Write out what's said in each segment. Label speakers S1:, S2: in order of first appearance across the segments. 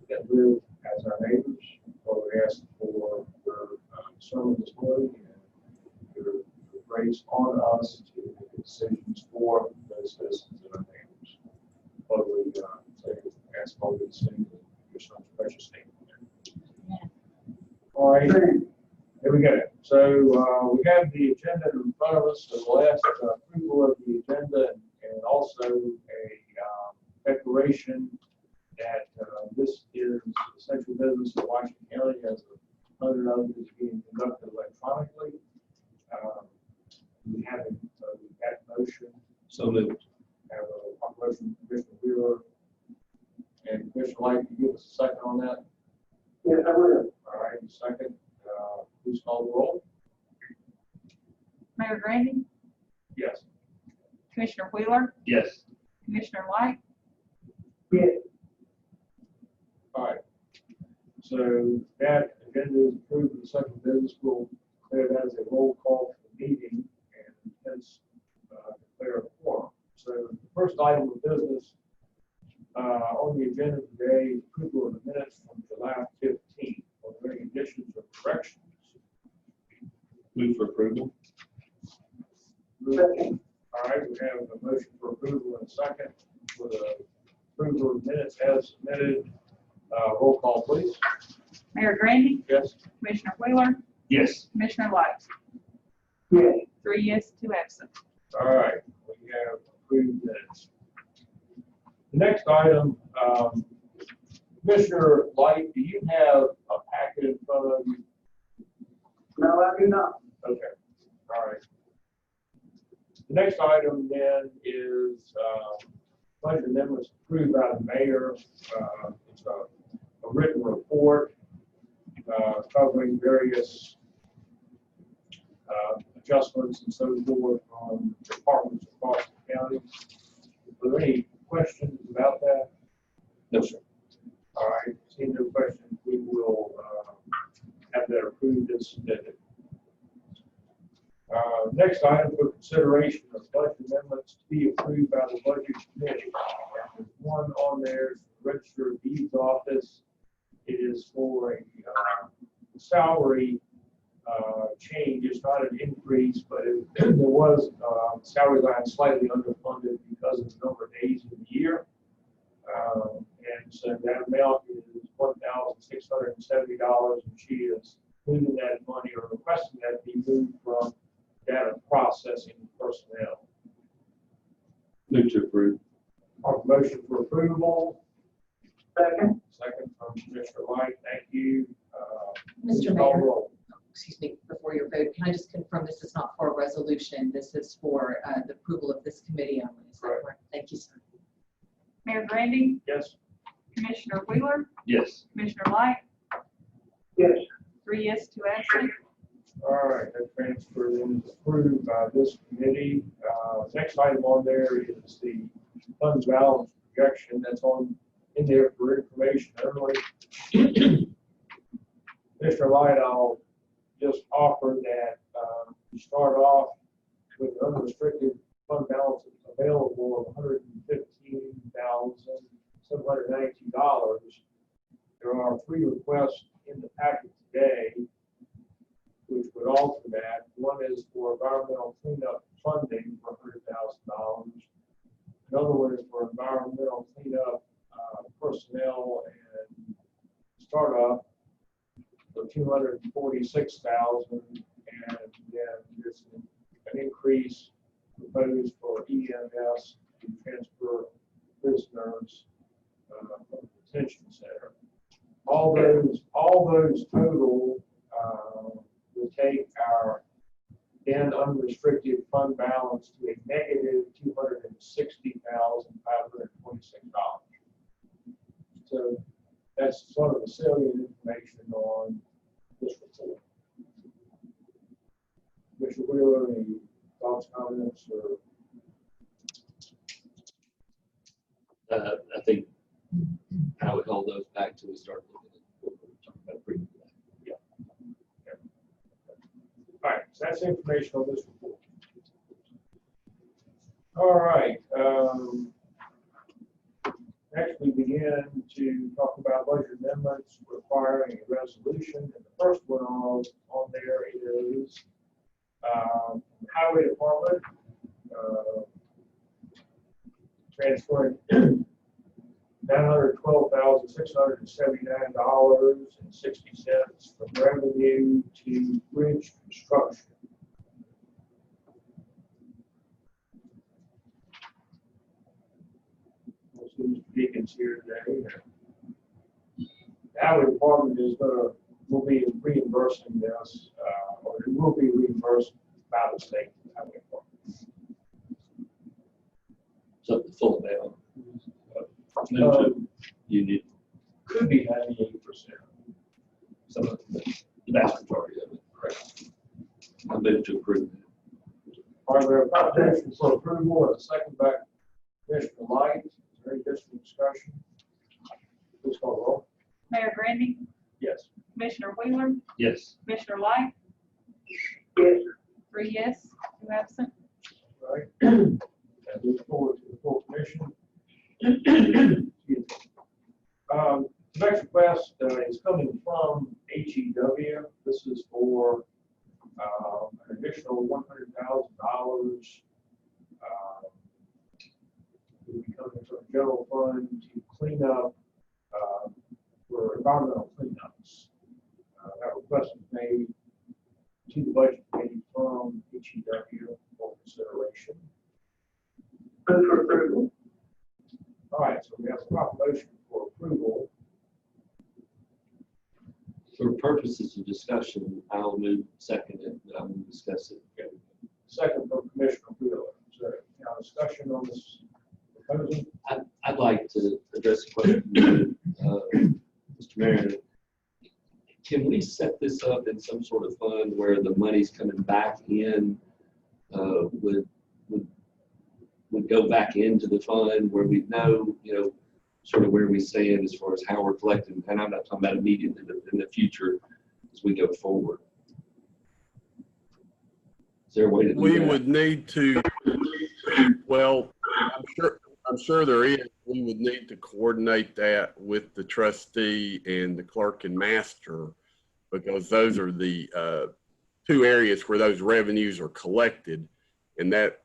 S1: that live as our neighbors. So we ask for your sermon this morning and your grace on us to make decisions for those citizens and our neighbors. Lord, we ask all these things in your son's precious name. All right, here we go. So we have the agenda in front of us. So we'll ask approval of the agenda and also a declaration that this is essential business of Washington County as a hundred of it is being conducted electronically. We have a motion. So moved. Have a motion from Commissioner Wheeler and Commissioner Light. Can you give us a second on that?
S2: Yes, I will.
S1: All right, second. Please call the roll.
S3: Mayor Grandy,
S1: Yes.
S3: Commissioner Wheeler,
S4: Yes.
S3: Commissioner Light,
S2: Yes.
S1: All right. So that agenda is approved for the second business. We'll declare that as a roll call for the meeting and hence declare a quorum. So the first item of business on the agenda today is approval of the minutes from July 15th. Are there any additions or corrections?
S4: Move for approval.
S2: Second.
S1: All right, we have a motion for approval in a second for the approval of minutes as submitted. Roll call, please.
S3: Mayor Grandy,
S1: Yes.
S3: Commissioner Wheeler,
S4: Yes.
S3: Commissioner Light.
S2: Yes.
S3: 3 yes, 2 absent.
S1: All right, we have approved minutes. The next item, Commissioner Light, do you have a packet in front of you?
S2: No, I do not.
S1: Okay, all right. The next item then is budget amendments approved by the mayor. It's a written report covering various adjustments and so forth on departments across the county. Are there any questions about that?
S4: No, sir.
S1: All right, seeing no questions, we will have that approved as submitted. Next item for consideration of budget amendments to be approved by the budget committee. There's one on there, Register of Deeds Office. It is for a salary change. It's not an increase, but there was salary line slightly underfunded because of the number of days in the year. And so that amount is $1,670, and she is moving that money or requesting that be moved from data processing personnel.
S4: Move to approve.
S1: Our motion for approval.
S2: Second.
S1: Second from Commissioner Light. Thank you.
S5: Mr.
S1: Please call
S5: Mayor.
S1: roll.
S5: Excuse me, before your vote, can I just confirm this is not for a resolution? This is for the approval of this committee only. Is that
S1: Right.
S5: correct? Thank you, sir.
S3: Mayor Grandy,
S1: Yes.
S3: Commissioner Wheeler,
S4: Yes.
S3: Commissioner Light,
S2: Yes.
S3: 3 yes, 2 absent.
S1: All right, that transfer is approved by this committee. Next item on there is the fund balance projection that's in there for information only. Mr. Light, I'll just offer that we start off with an unrestricted fund balance available of $115,792. There are 3 requests in the packet today which would alter that. One is for environmental cleanup funding for $100,000. Another one is for environmental cleanup personnel and startup for $246,000, and then there's an increase proposed for EMS to transfer prisoners from the detention center. All those total would take our then unrestricted fund balance to a negative $260,526. So that's sort of the salient information on this report. Mr. Wheeler, any thoughts, comments, or?
S4: I think I would hold those back till we start looking at what we're talking about previously.
S1: All right, so that's information on this report. All right. Next, we begin to talk about budget amendments requiring a resolution. And the first one on there is Highway Department transferring $912,679.60 from revenue to bridge construction. Mr. Deacon's here today. The Highway Department will be reimbursing this, or it will be reimbursed by the state Highway Department.
S4: So the full amount. No, you need
S1: Could be 98%.
S4: some of the vast majority of it. Correct. I move to approve.
S1: Are there a proposition for approval and a second by Commissioner Light? Is there any additional discussion? Please call the roll.
S3: Mayor Grandy,
S1: Yes.
S3: Commissioner Wheeler,
S4: Yes.
S3: Commissioner Light,
S2: Yes.
S3: 3 yes, 2 absent.
S1: All right. And move forward to the full commission. Excuse me. The next request is coming from HEW. This is for an additional $100,000. Will be coming from the general fund to clean up for environmental cleanups. That request was made to the budget committee from HEW for consideration.
S2: Move for approval.
S1: All right, so we have a proper motion for approval.
S4: For purposes of discussion, I'll move second and I'm going to discuss it.
S1: Second from Commissioner Wheeler. Is there any discussion on this proposal?
S4: I'd like to address a question, Mr. Mayor. Can we set this up in some sort of fund where the money's coming back in, would go back into the fund where we know, sort of where we stand as far as how we're collecting, and I'm not talking about immediately, but in the future as we go forward. Is there a way to do
S6: We
S4: that?
S6: would need to, well, I'm sure there is. We would need to coordinate that with the trustee and the clerk and master, because those are the two areas where those revenues are collected. And that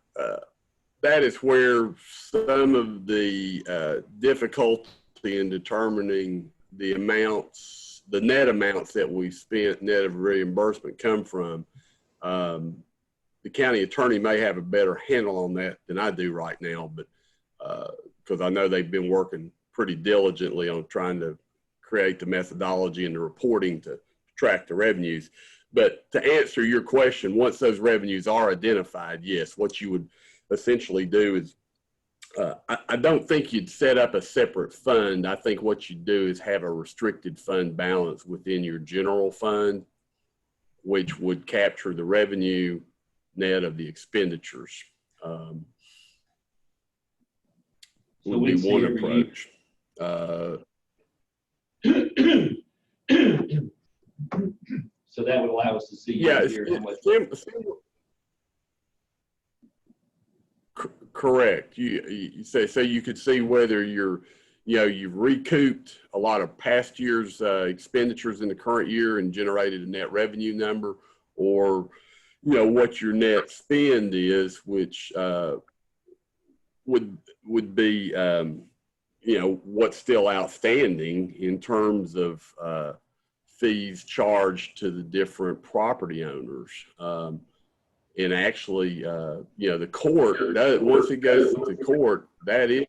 S6: is where some of the difficulty in determining the amounts, the net amounts that we spent net of reimbursement come from. The county attorney may have a better handle on that than I do right now, but because I know they've been working pretty diligently on trying to create the methodology and the reporting to track the revenues. But to answer your question, once those revenues are identified, yes, what you would essentially do is, I don't think you'd set up a separate fund. I think what you do is have a restricted fund balance within your general fund, which would capture the revenue net of the expenditures.
S4: So
S6: Would
S4: we
S6: be
S4: see
S6: one
S4: every
S6: approach.
S4: So that would allow us to see
S6: Yeah,
S4: here how much.
S6: Correct. You say, so you could see whether you've recouped a lot of past year's expenditures in the current year and generated a net revenue number, or what your net spend is, which would be what's still outstanding in terms of fees charged to the different property owners. And actually, the court, once it goes to court, that is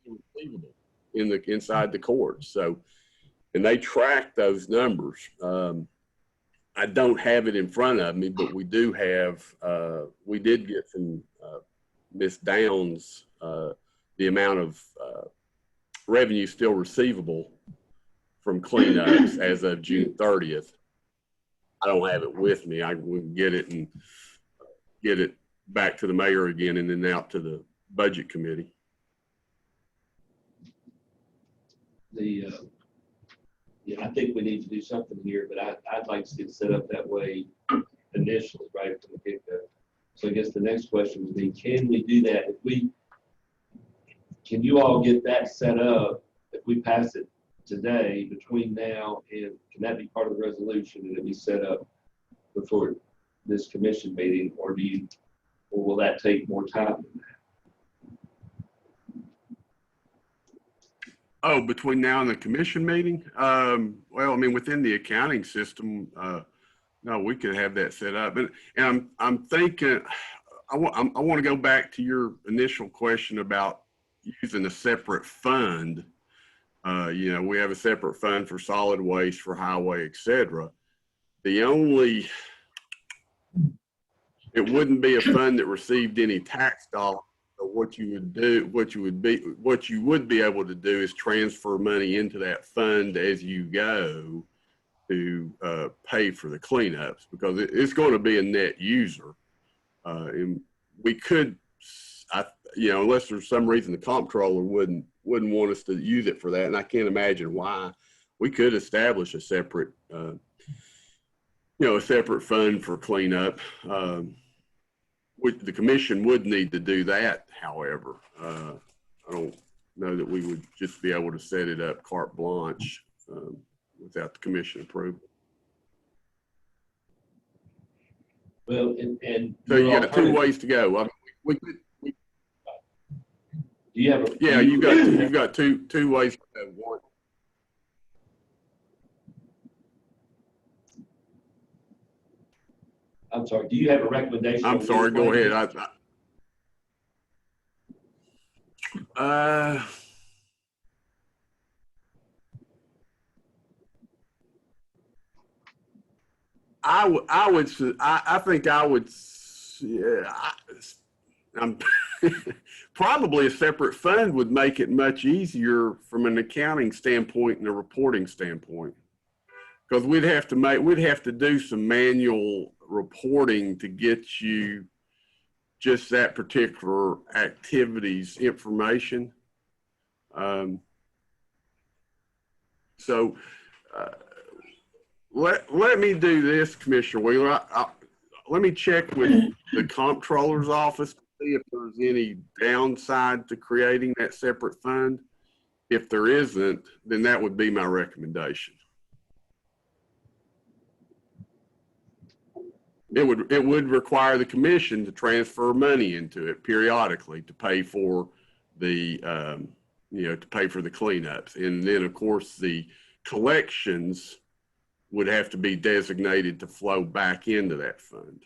S6: receivable inside the court. So, and they track those numbers. I don't have it in front of me, but we do have, we did get from Ms. Downs the amount of revenue still receivable from cleanups as of June 30th. I don't have it with me. I would get it and get it back to the mayor again and then out to the budget committee.
S4: I think we need to do something here, but I'd like to see it set up that way initially, right from the get-go. So I guess the next question would be, can we do that? can you all get that set up if we pass it today between now and, can that be part of the resolution and it be set up before this commission meeting, or will that take more time than that?
S6: Oh, between now and the commission meeting? Well, I mean, within the accounting system, no, we could have that set up. And I'm thinking, I want to go back to your initial question about using a separate fund. You know, we have a separate fund for solid waste, for highway, et cetera. It wouldn't be a fund that received any tax dollars. So what you would be able to do is transfer money into that fund as you go to pay for the cleanups, because it's going to be a net user. And we could, you know, unless there's some reason the comptroller wouldn't want us to use it for that, and I can't imagine why, we could establish a separate, you know, a separate fund for cleanup. The commission would need to do that, however. I don't know that we would just be able to set it up carte blanche without the commission approval.
S4: Well, and
S6: So you got two ways to go. I mean, we could,
S4: do you have a?
S6: yeah, you've got two ways to go. One,
S4: I'm sorry, do you have a recommendation?
S6: I'm sorry, go ahead. I think I would, yeah, I'm probably a separate fund would make it much easier from an accounting standpoint and a reporting standpoint. Because we'd have to do some manual reporting to get you just that particular activity's information. Let me do this, Commissioner Wheeler. Let me check with the comptroller's office to see if there's any downside to creating that separate fund. If there isn't, then that would be my recommendation. It would require the commission to transfer money into it periodically to pay for the, you know, to pay for the cleanups. And then, of course, the collections would have to be designated to flow back into that fund.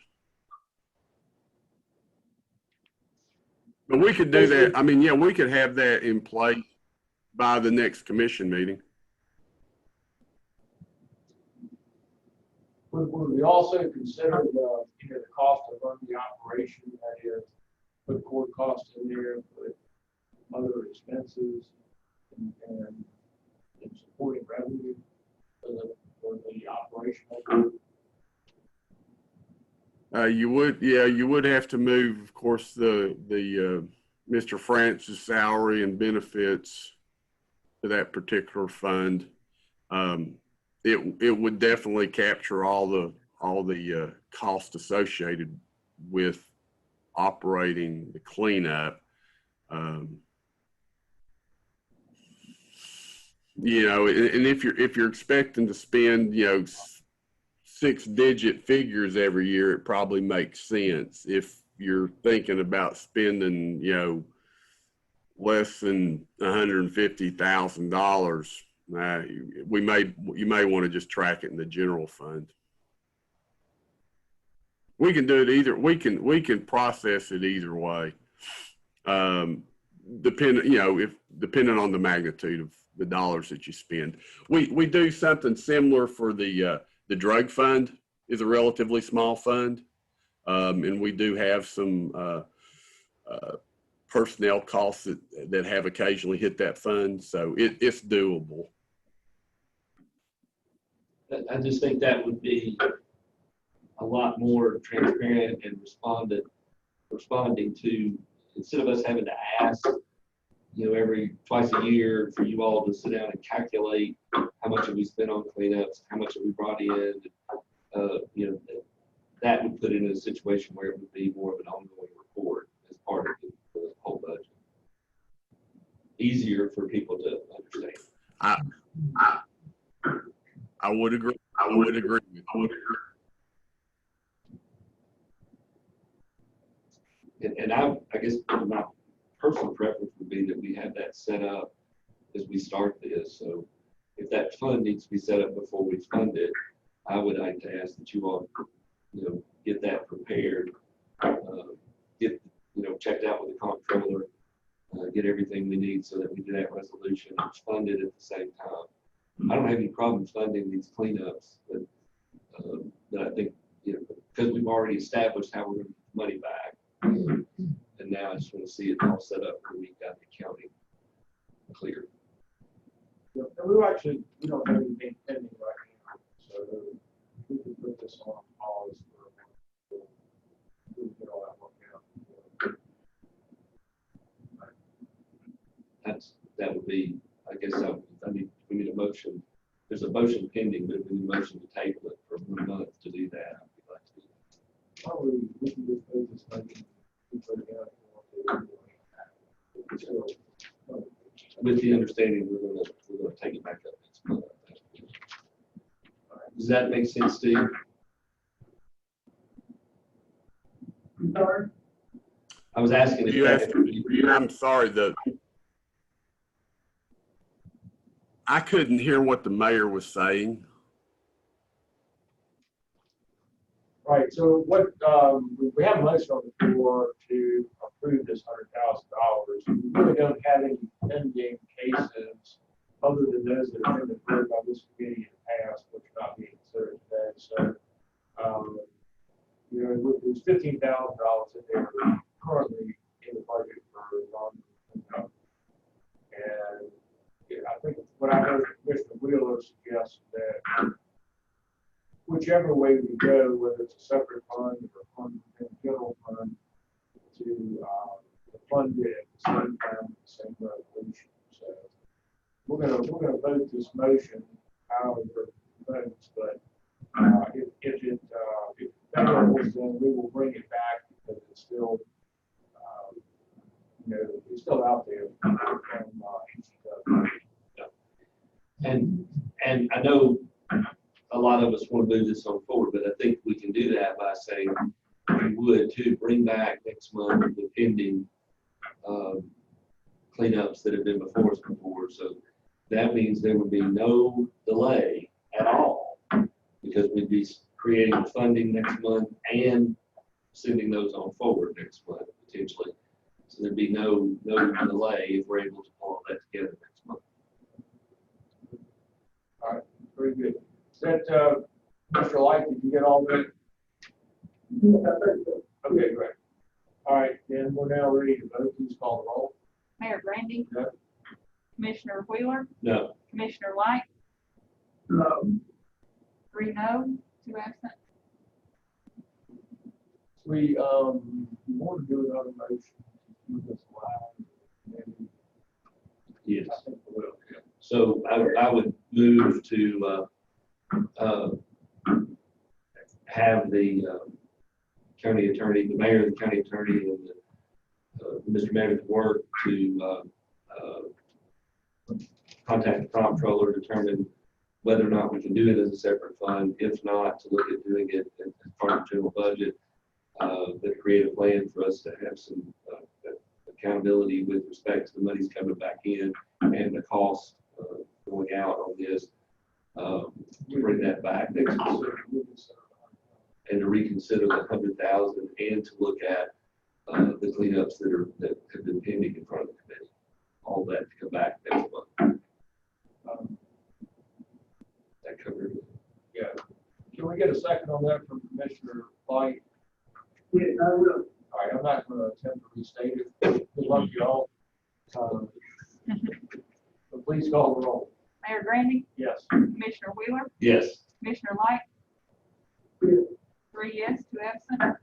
S6: But we could do that. I mean, yeah, we could have that in place by the next commission meeting.
S1: Would we also consider the, you know, the cost of running the operation, that is, put court costs in there, put other expenses, and supporting revenue for the operational?
S6: You would have to move, of course, the Mr. Francis' salary and benefits to that particular fund. It would definitely capture all the costs associated with operating the cleanup. You know, and if you're expecting to spend, you know, 6-digit figures every year, it probably makes sense. If you're thinking about spending, you know, less than $150,000, you may want to just track it in the general fund. We can do it either. We can process it either way, depending on the magnitude of the dollars that you spend. We do something similar for the drug fund. Is a relatively small fund, and we do have some personnel costs that have occasionally hit that fund, so it's doable.
S4: I just think that would be a lot more transparent and responding to, instead of us having to ask, you know, every twice a year for you all to sit down and calculate how much have we spent on cleanups, how much have we brought in, you know, that would put it in a situation where it would be more of an ongoing report as part of the whole budget. easier for people to understand.
S6: I would agree. I would agree.
S4: And I guess my personal preference would be that we have that set up as we start this. So if that fund needs to be set up before we fund it, I would like to ask that you all, get that prepared, get, checked out with the comptroller, get everything we need so that we do that resolution and fund it at the same time. I don't have any problem funding these cleanups, but I think, because we've already established how we're going to get the money back. And now I just want to see it all set up where we've got the accounting clear.
S1: Yeah, and we don't have anything pending right now, so we can put this on pause for we can get all that worked out.
S4: That would be, I guess, we need a motion. There's a motion pending, but we need a motion to table it for 1 month to do that. I'd be glad to do that.
S1: Probably we can just put this money, we put it out if you want to.
S4: With the understanding we're gonna take it back up next month. Does that make sense, Steve?
S2: I'm sorry.
S4: I was asking if
S6: I'm sorry, I couldn't hear what the mayor was saying.
S1: Right, so what, we have a motion on the floor to approve this $100,000. We really don't have any pending cases other than those that have been approved by this committee in the past, which are not being considered today. So, there's $15,000 in there currently in the budget for non-income. And I think what I heard Commissioner Wheeler suggest that whichever way we go, whether it's a separate fund or a fund in a general fund, to fund it at the same time, the same resolution. So we're gonna vote this motion however it votes, but if it fails, then we will bring it back because it's still it's still out there.
S4: And I know a lot of us want to move this on forward, but I think we can do that by saying we would to bring back next month the pending cleanups that have been before us before. So that means there would be no delay at all because we'd be creating the funding next month and sending those on forward next month potentially. So there'd be no delay if we're able to pull all that together next month.
S1: All right, very good. Is that, Mr. Light, did you get all that? Okay, great. All right, then we're now ready to vote. Please call the roll.
S3: Mayor Brandy?
S1: No.
S3: Commissioner Wheeler?
S4: No.
S3: Commissioner Light?
S2: No.
S3: 3 no, 2 absent.
S1: We want to do another motion. Move this live, maybe.
S4: Yes.
S1: I think we will.
S4: So I would move to have the county attorney, the mayor, the county attorney, and Mr. Manager work to contact the comptroller, determine whether or not we can do it as a separate fund. If not, to look at doing it as part of the general budget, but create a plan for us to have some accountability with respect to the monies coming back in and the cost going out on this. To bring that back next month and to reconsider the 100,000 and to look at the cleanups that have been pending in front of the committee. All that to come back next month. That covered it.
S1: Yeah. Can we get a second on that from Commissioner Light?
S2: Yeah, I will.
S1: All right, I'm not going to attempt to restate it. Good luck, y'all. So please call the roll.
S3: Mayor Brandy?
S1: Yes.
S3: Commissioner Wheeler?
S4: Yes.
S3: Commissioner Light?
S2: Yeah.
S3: 3 yes, 2 absent.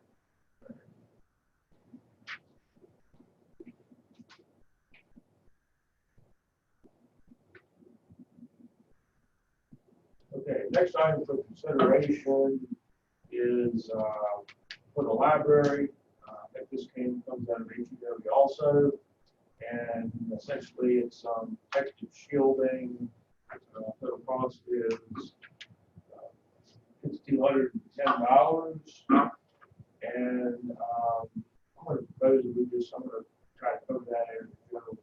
S1: Okay, next item for consideration is for the library. I think this comes out of HEW also. And essentially it's protective shielding. Total cost is $6,210. And I'm going to propose that I'm going to try to cover that in the general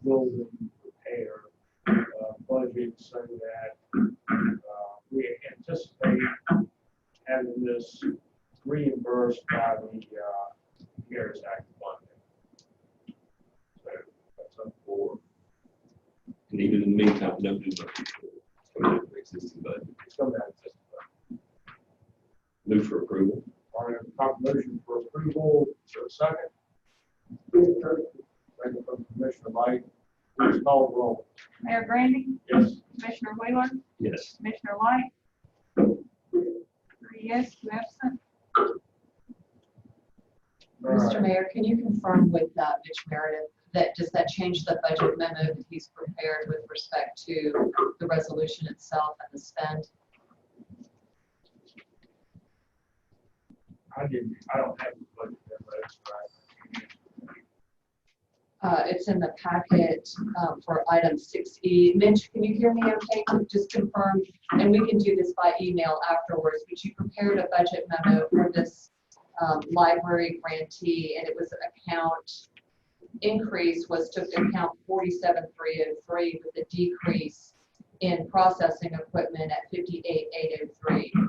S1: building repair budget so that we anticipate having this reimbursed by the CARES Act funding. So that's up for.
S4: And even in the meantime, no new budget. It's coming out of the existing budget.
S1: It's coming out of this.
S4: Move for approval.
S1: All right, top motion for approval. So a second. Second from Commissioner Light. Please call the roll.
S3: Mayor Brandy,
S1: Yes.
S3: Commissioner Wheeler,
S4: Yes.
S3: Commissioner Light. 3 yes, 2 absent.
S1: All right.
S5: Mr. Mayor, can you confirm with Mitch Meredith that, does that change the budget memo that he's prepared with respect to the resolution itself and the spend?
S1: I don't have the budget memos,
S5: It's in the packet for item 6E. Mitch, can you hear me okay? Just confirm, and we can do this by email afterwards, but you prepared a budget memo for this library grantee, and it was account increase was took to account 47,303 with a decrease in processing equipment at 58,803.
S3: So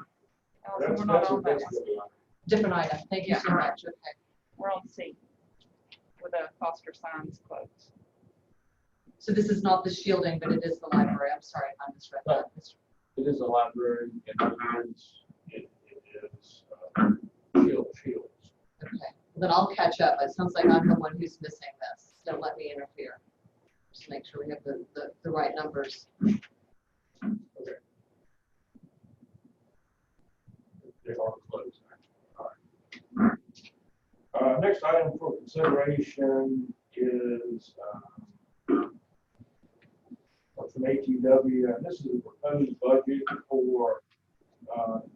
S3: we're not on that one.
S5: Different item. Thank you so
S3: Yeah.
S5: much. Okay.
S3: We're on C with a Foster Signs quote.
S5: So this is not the shielding, but it is the library. I'm sorry if I misread that.
S1: It is a library, and it is shields.
S5: Okay. Then I'll catch up. It sounds like I'm the one who's missing this. Don't let me interfere. Just make sure we have the right numbers.
S1: Okay. They are closed. All right. Next item for consideration is from ATW, and this is a proposed budget for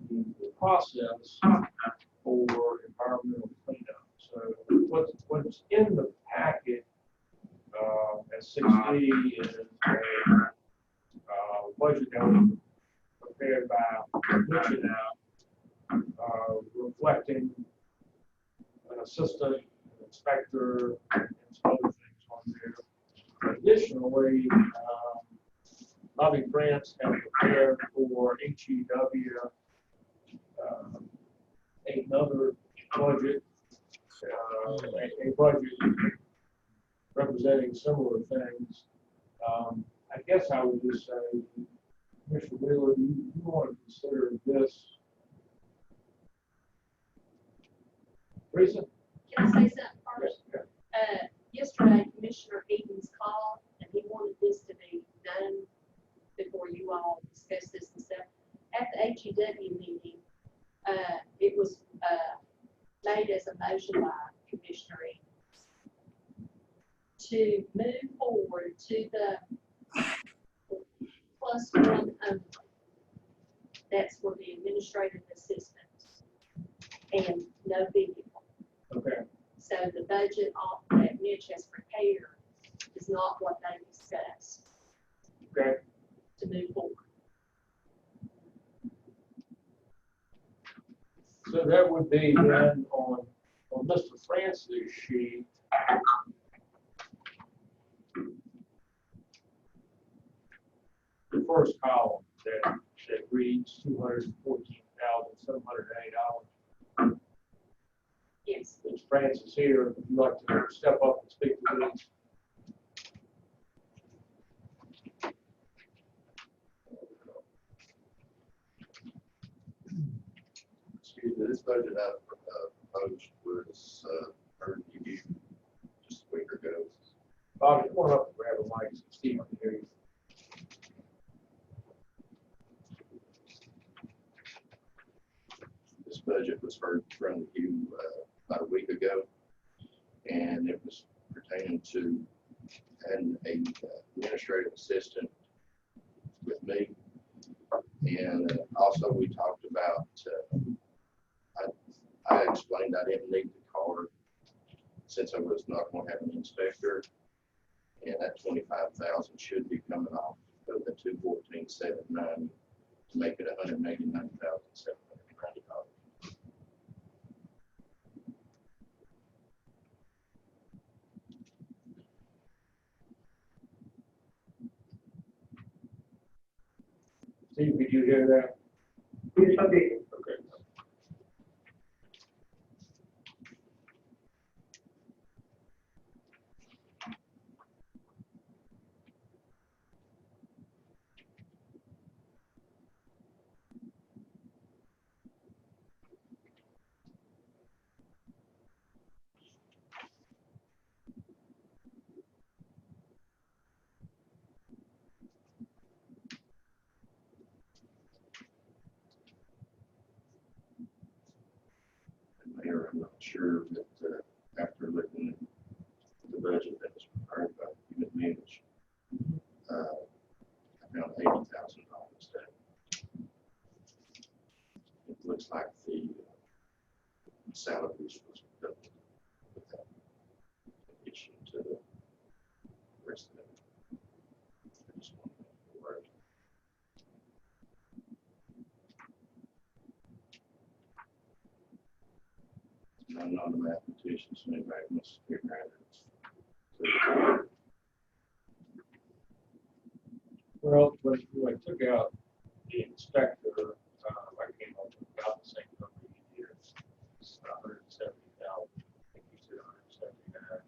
S1: the process for environmental cleanup. So what's in the packet as 6D is a budget that was prepared by Mitch and I, reflecting an assistant, an inspector, and some other things on there. Additionally, Bobby France has prepared for HEW another budget, a budget representing similar things. I guess I would just say, Mr. Wheeler, do you want to consider this? Teresa?
S7: Can I say something first?
S1: Yeah.
S7: Yesterday, Commissioner Edens called, and he wanted this to be done before you all discuss this and stuff. At the HEW meeting, it was made as a motion by Commissioner Edens to move forward to the +1 only. That's for the administrative assistant and no vehicle.
S1: Okay.
S7: So the budget that Mitch has prepared is not what they discussed
S1: Okay.
S7: to move forward.
S1: So that would be then on Mr. Francis' sheet. The first column that reads $214,708.
S7: Yes.
S1: Ms. Francis here, if you'd like to step up and speak to this.
S8: Excuse me, this budget I proposed was heard you just a week ago.
S1: Bobby, come on up and grab a mic so Steve can hear you.
S8: This budget was heard from you about a week ago, and it was pertaining to an administrative assistant with me. And also we talked about, I explained I didn't need the card since I was not going to have an inspector. And that 25,000 should be coming off of the 214,790 to make it $189,790.
S1: Steve, did you hear that?
S2: Yes, I did.
S1: Okay.
S8: Mayor, I'm not sure that after looking at the budget that was prepared by Human Manage, I found $80,000 there. It looks like the salaries was doubled without addition to the rest of it. I just want to make it work. I'm not a mathematician, so anybody must figure out it.
S1: Well, when I took out the inspector, I came up with about the same number you did. It's 170,000. I think you said 179.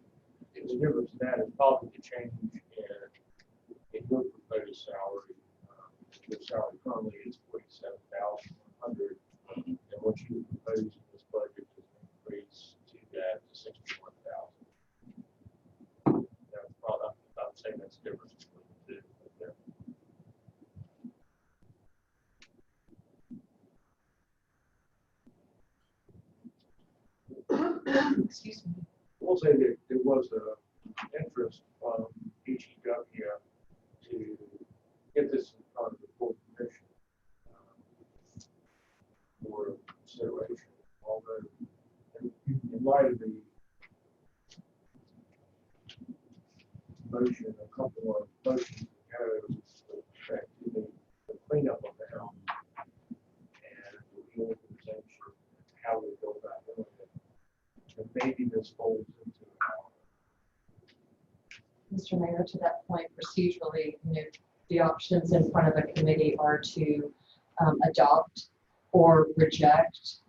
S1: The difference in that is probably the change in your proposed salary. Your salary currently is 47,100, and what you propose in this budget is an increase to that to 61,000. That's probably, I'm saying that's the difference between the two. Right there.
S5: Excuse me.
S1: We'll say that there was an interest from HEW to get this in front of the full commission for consideration. Although, in light of the motion, a couple of motions ago, with respect to the cleanup of the house and the reorganization, how we go about doing it. And maybe this folds into
S5: Mr. Mayor, to that point, procedurally, the options in front of a committee are to adopt or reject.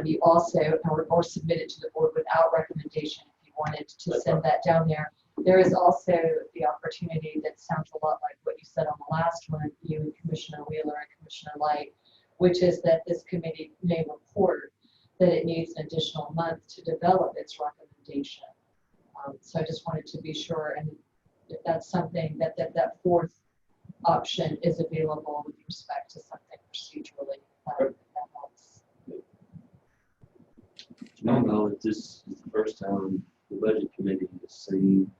S5: You also, or submit it to the board without recommendation if you wanted to send that down there. There is also the opportunity that sounds a lot like what you said on the last one, you and Commissioner Wheeler and Commissioner Light, which is that this committee may report that it needs an additional month to develop its recommendation. So I just wanted to be sure, and if that's something that fourth option is available with respect to something procedurally, that helps.
S4: To my knowledge, this is the first time the budget committee has seen,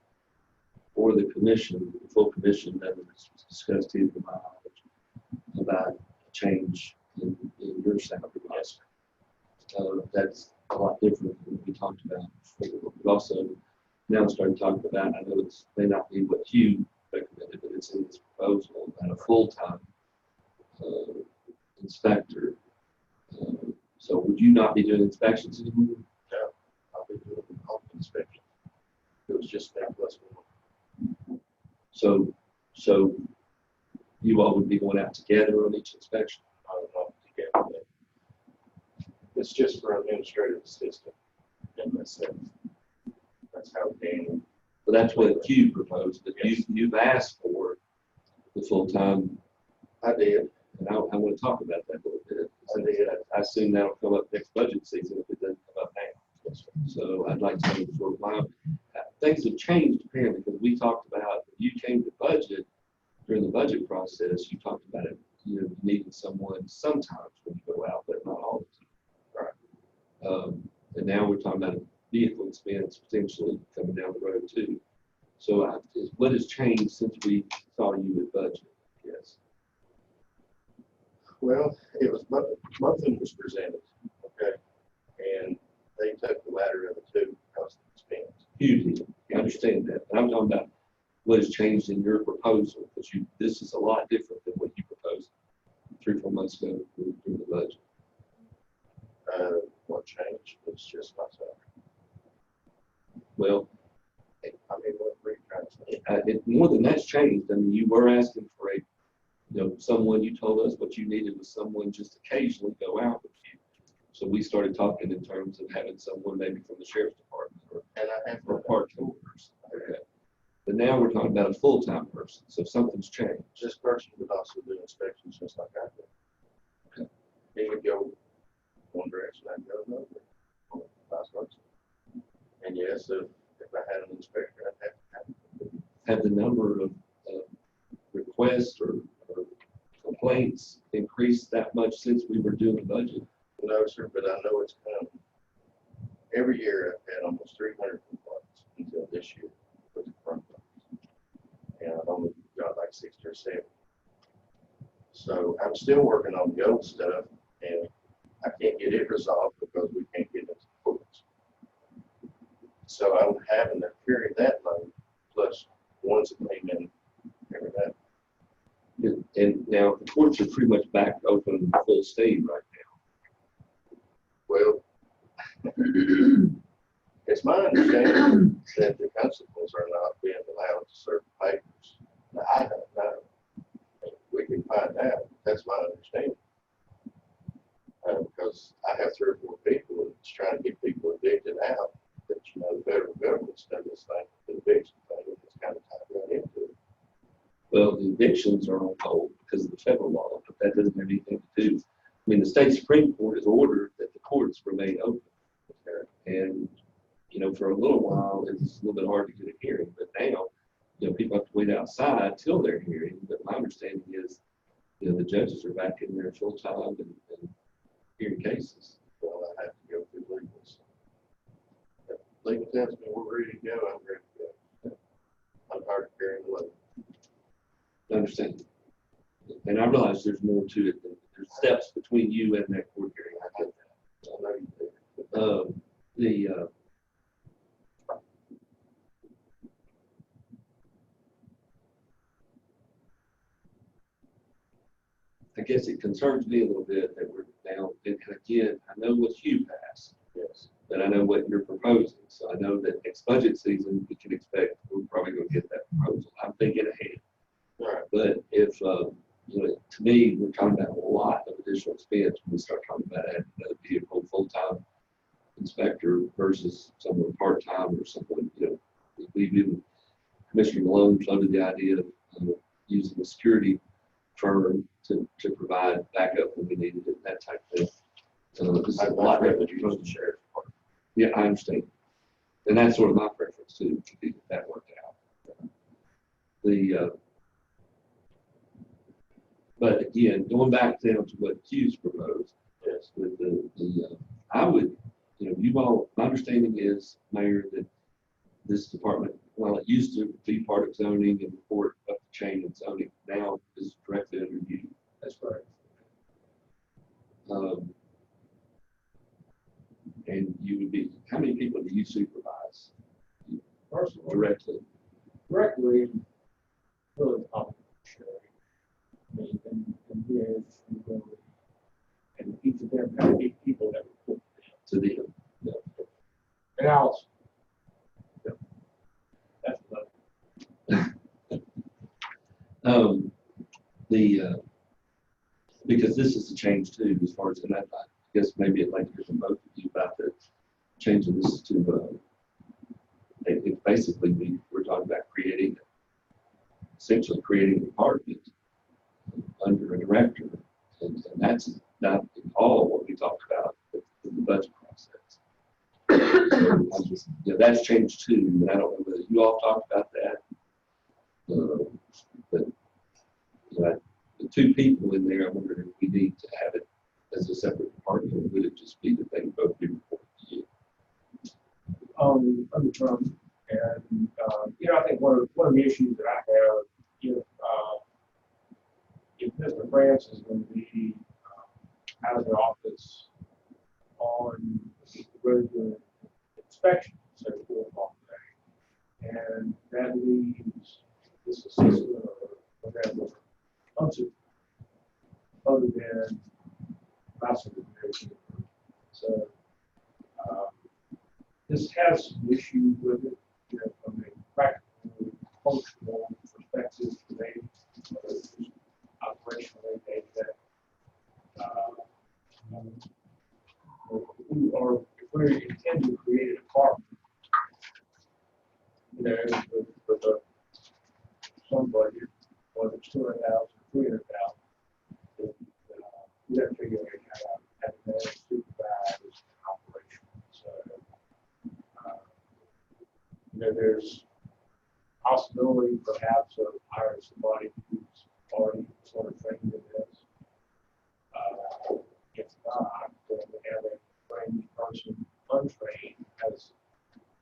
S4: or the commission, the full commission, that was discussed here in my knowledge about a change in your salary list. That's a lot different than what we talked about before. We've also now started talking about, I know it may not be what you recommended, but it's in this proposal about a full-time inspector. So would you not be doing inspections anymore?
S8: No, I'll be doing all the inspection. It was just that plus one.
S4: So you all would be going out together on each inspection?
S8: I don't know together. It's just for administrative assistant. And that's how Dan.
S4: Well, that's what you proposed, but you've asked for the full-time.
S8: I did.
S4: And I want to talk about that a little bit.
S8: I did.
S4: I assume that'll come up next budget season if it doesn't come up now.
S8: Yes, sir.
S4: So I'd like to know sort of why things have changed apparently, because we talked about, you came to budget during the budget process, you talked about it, needing someone sometimes when you go out, but not all the time. Right. And now we're talking about a vehicle expense potentially coming down the road too. So what has changed since we saw you at budget? Yes.
S8: Well, it was monthly was presented, okay, and they took the latter of the two cost of expense.
S4: Hugely, I understand that, but I'm talking about what has changed in your proposal, because this is a lot different than what you proposed 3 or 4 months ago through the budget.
S8: What changed was just myself.
S4: Well,
S8: I mean, what were you trying to say?
S4: more than that's changed. I mean, you were asking for someone, you told us what you needed was someone just occasionally go out with you. So we started talking in terms of having someone maybe from the sheriff's department
S8: And I have
S4: or part-time person. Okay. But now we're talking about a full-time person, so something's changed.
S8: this person would also do inspections just like I do.
S4: Okay.
S8: He would go one direction, I'd go another, or vice versa. And yes, if I had an inspector, I'd have to
S4: Have the number of requests or complaints increased that much since we were doing the budget?
S8: no, sir, but I know it's coming. Every year I've had almost 300 complaints until this year with the front lines. And I've only got like 60 or 70. So I'm still working on the old stuff, and I can't get it resolved because we can't get it to courts. So I'm having to carry that load plus ones that came in every day.
S4: And now the courts are pretty much back open full steam right now.
S8: Well, it's my understanding that the constables are not being allowed to serve papers. Now, I don't know. We can find out. That's my understanding. Because I have 3 or 4 people that's trying to get people evicted out. That, the federal government's done this thing, the eviction thing, it's kind of tied right into it.
S4: Well, the evictions are on hold because of the federal law, but that doesn't have anything to do. I mean, the state Supreme Court has ordered that the courts remain open. And, for a little while, it's a little bit hard to get a hearing, but now, people have to wait outside till their hearing. But my understanding is, the judges are back in there full time and hearing cases.
S8: Well, I have to go through legals. If legal tells me we're ready to go, I'm ready to go. I'm tired of carrying the load.
S4: I understand. And I realize there's more to it than there's steps between you and that court hearing. I get that.
S8: I know you do.
S4: I guess it concerns me a little bit that we're now, and again, I know what you passed,
S8: Yes.
S4: but I know what you're proposing. So I know that next budget season, we can expect, we're probably going to get that proposal. I'm thinking ahead.
S8: Right.
S4: But if, to me, we're talking about a lot of additional expense when we start talking about adding another vehicle, full-time inspector versus someone part-time or someone, we've even, Commissioner Malone floated the idea of using a security firm to provide backup when we needed it, that type of thing. This is a lot
S8: rather
S4: of
S8: use the sheriff's department.
S4: Yeah, I understand. And that's sort of my preference too, to get that worked out. But again, going back down to what Q's proposed,
S8: Yes.
S4: with I would, my understanding is, Mayor, that this department, well, it used to be part of zoning and report up the chain of zoning, now is directly under you.
S1: That's right.
S4: And you would be, how many people do you supervise
S1: Personally,
S4: directly?
S1: really complimentary. I mean, and yes, and each of them have 8 people that report
S4: To them?
S1: to them. And Alice. That's
S4: Because this is a change too, as far as, and I guess maybe I'd like to hear from both of you about the changing this to, basically we're talking about essentially creating a department under a director, and that's not at all what we talked about in the budget process. So that's changed too, and I don't know whether you all talked about that. But the 2 people in there, I wonder if we need to have it as a separate department, or would it just be that they both be reported to you?
S1: under Trump. And, I think one of the issues that I have, if Mr. France is going to be out of the office on the road inspection, so forth all day, and that leaves this assistant or whatever, unsupervised, other than my supervision. So, this has some issues with it, you know, from a practical, functional perspective today, operationally, if we intend to create a department, you know, with some budget, whether it's 200,000, 300,000, we have to figure out how to manage, supervise, operation. So, you know, there's possibility perhaps of hiring somebody who's already sort of trained in this. If not, then we have a trained person untrained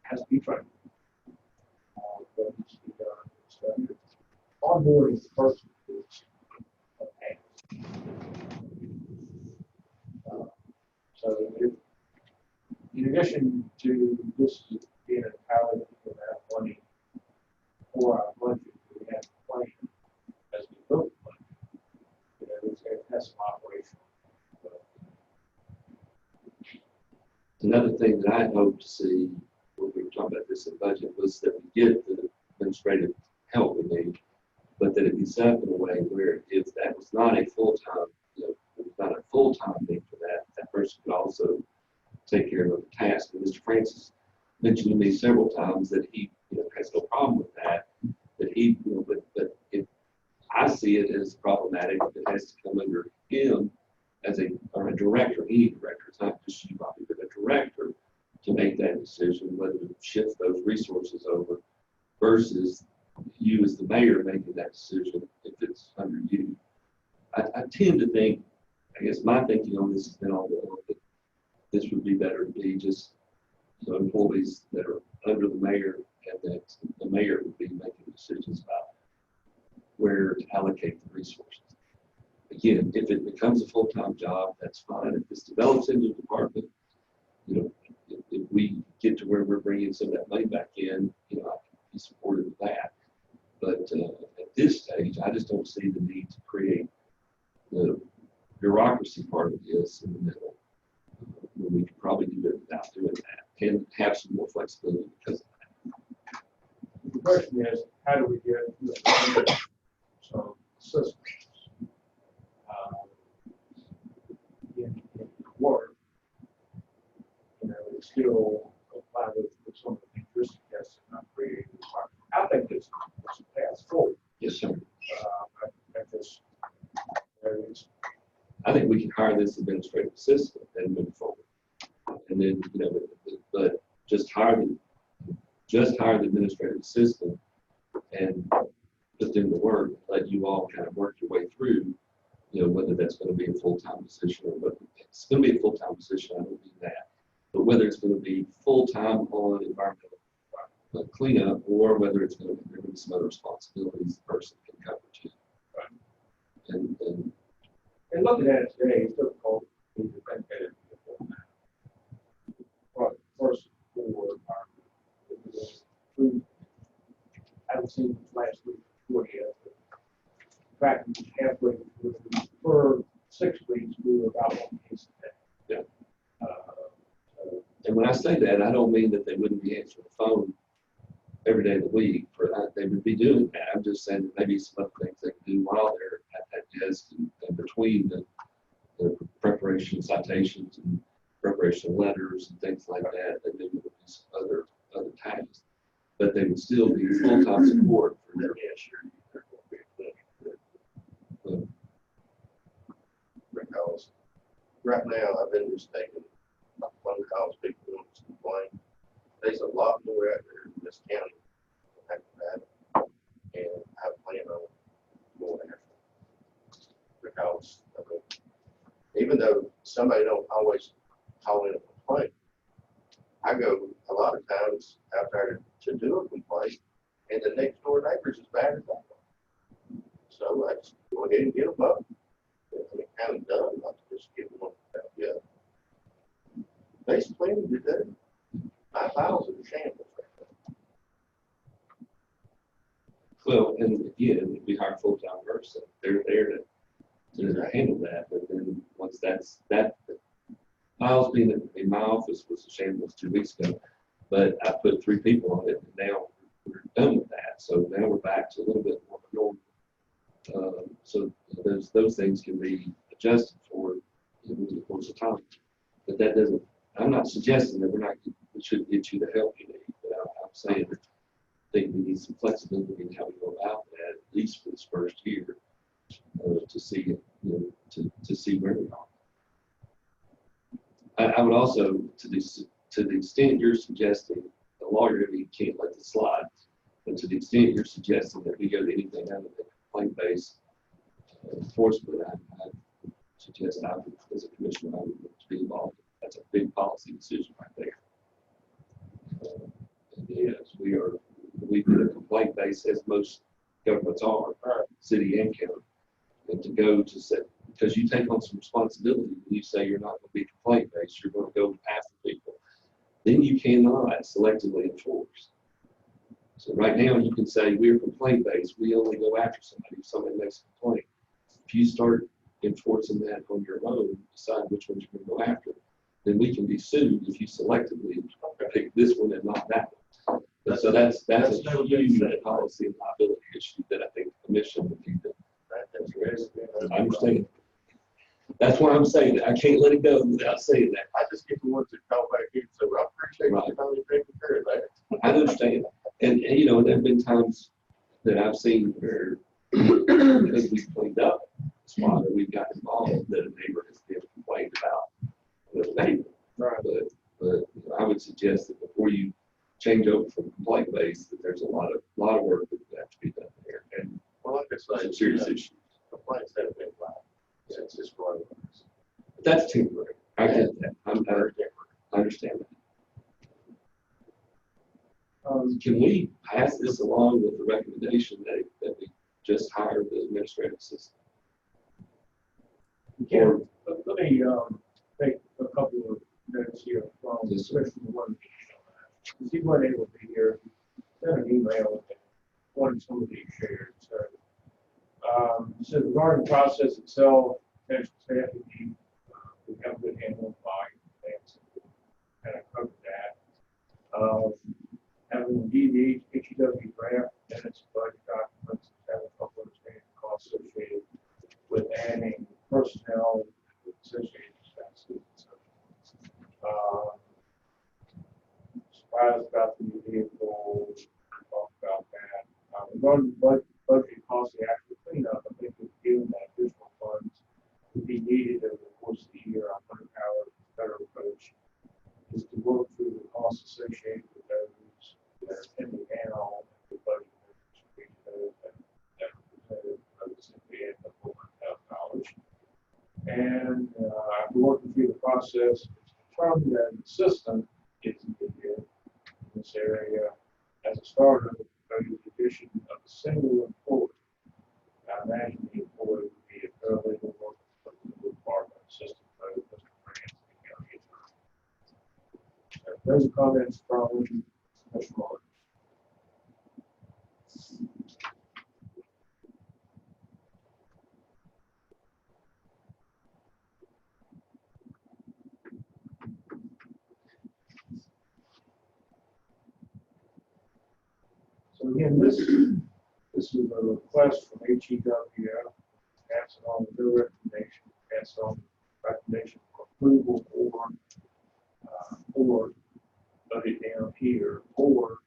S1: has to be trained. What needs to be done. So, onboarding the person is a task. So, in addition to this being entirely for that money for our budget, we have to plan as we build the budget. You know, it has some operational.
S4: Another thing that I hope to see when we were talking about this in budget was that we get the administrative help we need, but that it be set up in a way where if that was not a full-time, you know, it was not a full-time need for that, that person could also take care of the task. And Mr. Francis mentioned to me several times that he, you know, has no problem with that, that he, you know, but if I see it as problematic, if it has to come under him as a director, any director, it's not just you, Bobby, but a director to make that decision, whether to shift those resources over versus you as the mayor making that decision if it's under you. I tend to think, I guess my thinking on this has been all along that this would be better to be just, you know, employees that are under the mayor, and that the mayor would be making decisions about where to allocate the resources. Again, if it becomes a full-time job, that's fine. If this develops into a department, you know, if we get to where we're bringing some of that money back in, you know, I can be supportive of that. But at this stage, I just don't see the need to create the bureaucracy part of this in the middle. When we could probably do it without doing that and have some more flexibility because of that.
S1: The question is, how do we get some systems in work? You know, it's still apply with some of the futuristic tests and not creating. I think it's a path forward.
S4: Yes, sir.
S1: I
S4: I think we can hire this administrative assistant and move forward. And then, you know, but just hire the administrative assistant and put them to work, let you all kind of work your way through, you know, whether that's going to be a full-time position or whether it's going to be a full-time position, I don't mean that. But whether it's going to be full-time on environmental cleanup or whether it's going to be some other responsibilities the person can cover too.
S1: Right. And looking at it today, it's difficult to think that it's a full-time. First, for I haven't seen last week before yet. In fact, halfway through, for 6 weeks, we were about 1 case a day.
S4: Yeah. And when I say that, I don't mean that they wouldn't be answering the phone every day of the week. They would be doing that. I'm just saying that maybe some other things they can do while they're at that desk and between the preparation of citations and preparation of letters and things like that. They maybe would do some other tasks, but they would still be full-time support for their
S8: Because right now, I've been just taking phone calls, people want to complain. There's a lot more out there in this county and I plan on going after it. Because even though somebody don't always call in a complaint, I go a lot of times out there to do a complaint, and the next door neighbor's as bad as that one. So I just go ahead and get them up. I mean, kind of done, not to just give them up. Yeah. There's plenty to do. My files are shambles right now.
S4: Well, and again, we hire a full-time person, they're there to handle that, but then once that, Miles being in my office was a shambles 2 weeks ago, but I put 3 people on it, and now we're done with that, so now we're back to a little bit more normal. So those things can be adjusted for over the course of time, but that doesn't, I'm not suggesting that we shouldn't get you the help you need, but I'm saying that I think we need some flexibility in how we go about that, at least for this first year, to see, to see where we are. I would also, to the extent you're suggesting, the lawyer, he can't let this slide, but to the extent you're suggesting that we go to anything other than complaint-based enforcement, I suggest I would, as a commissioner, I would want to be involved. That's a big policy decision right there. And yes, we've been a complaint-based, as most governments are, city and county. And to go to say, because you take on some responsibility when you say you're not going to be complaint-based, you're going to go after people, then you cannot selectively enforce. So right now you can say we're complaint-based, we only go after somebody if somebody makes a complaint. If you start enforcing that on your own, decide which ones you're going to go after, then we can be sued if you selectively pick this one and not that one. But so that's a huge policy and liability issue that I think the commission would need to. I understand. That's why I'm saying that. I can't let it go without saying that.
S8: I just get the ones that call back in, so I appreciate you probably taking care of that.
S4: I understand. And there have been times that I've seen where, because we've cleaned up the spot or we've got involved, that a neighbor has been complained about with a neighbor.
S1: Right.
S4: But I would suggest that before you change over from complaint-based, that there's a lot of work that would have to be done there. And
S8: Well, like I say,
S4: some serious issues.
S8: complaints have been filed since this was.
S4: But that's temporary. I get that. I understand that. Can we pass this along with the recommendation that we just hire the administrative assistant?
S1: Yeah, let me take a couple of minutes here from
S4: Yes, sir.
S1: especially the one because he wasn't able to be here. Sent an email and wanted some of these shared. So regarding the process itself, potential staff we have a good handle by things. Kind of covered that. Having the HEW grant minutes, budget documents, have a couple of standard costs associated with adding personnel associated expenses. Surprised about the new vehicle, talk about that. Regarding the budget costs, the actual cleanup, I think we've given that additional funds would be needed over the course of the year. I wonder how a better approach is to work through the costs associated with those that are pending now, the budget that represented simply at the $400,000. And after working through the process, it's confirmed that the system is needed in this area as a starter. The addition of a single employee. I imagine the employee would be a paralegal working for the legal department assistant code, Mr. Grant, and county attorney. Those are comments from Mr. Martin. So again, this is a request from HEW, pass it on with their recommendation, pass on recommendation for approval or put it down here, or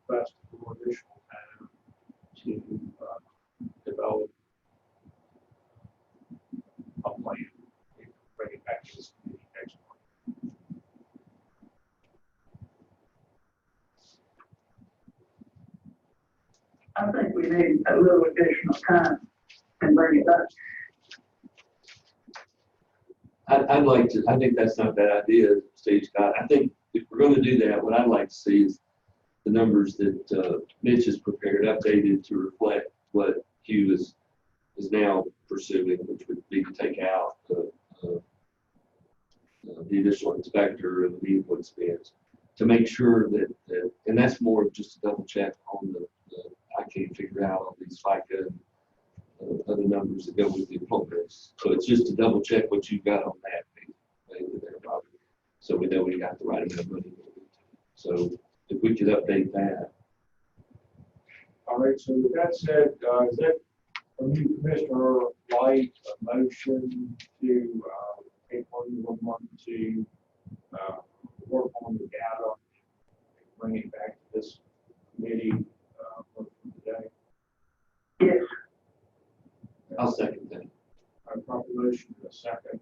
S1: request for additional time to develop a plan. Bring it back to this committee next month.
S2: I think we need a little additional time and bring it back.
S4: I'd like to, I think that's not a bad idea, Steve Scott. I think if we're going to do that, what I'd like to see is the numbers that Mitch has prepared, updated to reflect what Hugh is now pursuing, which would be to take out the additional inspector and the vehicle expense, to make sure that and that's more of just a double check on the I can't figure out all these FICA and other numbers that go with the employees. So it's just to double check what you've got on that thing there, Bobby, so we know we got the right amount of money. So if we could update that.
S1: All right, so with that said, is that a new Commissioner Light, a motion to, take 1 month to, work on the data and bring it back to this committee, for today?
S2: Yes.
S4: I'll second that.
S1: I proper motion in a second,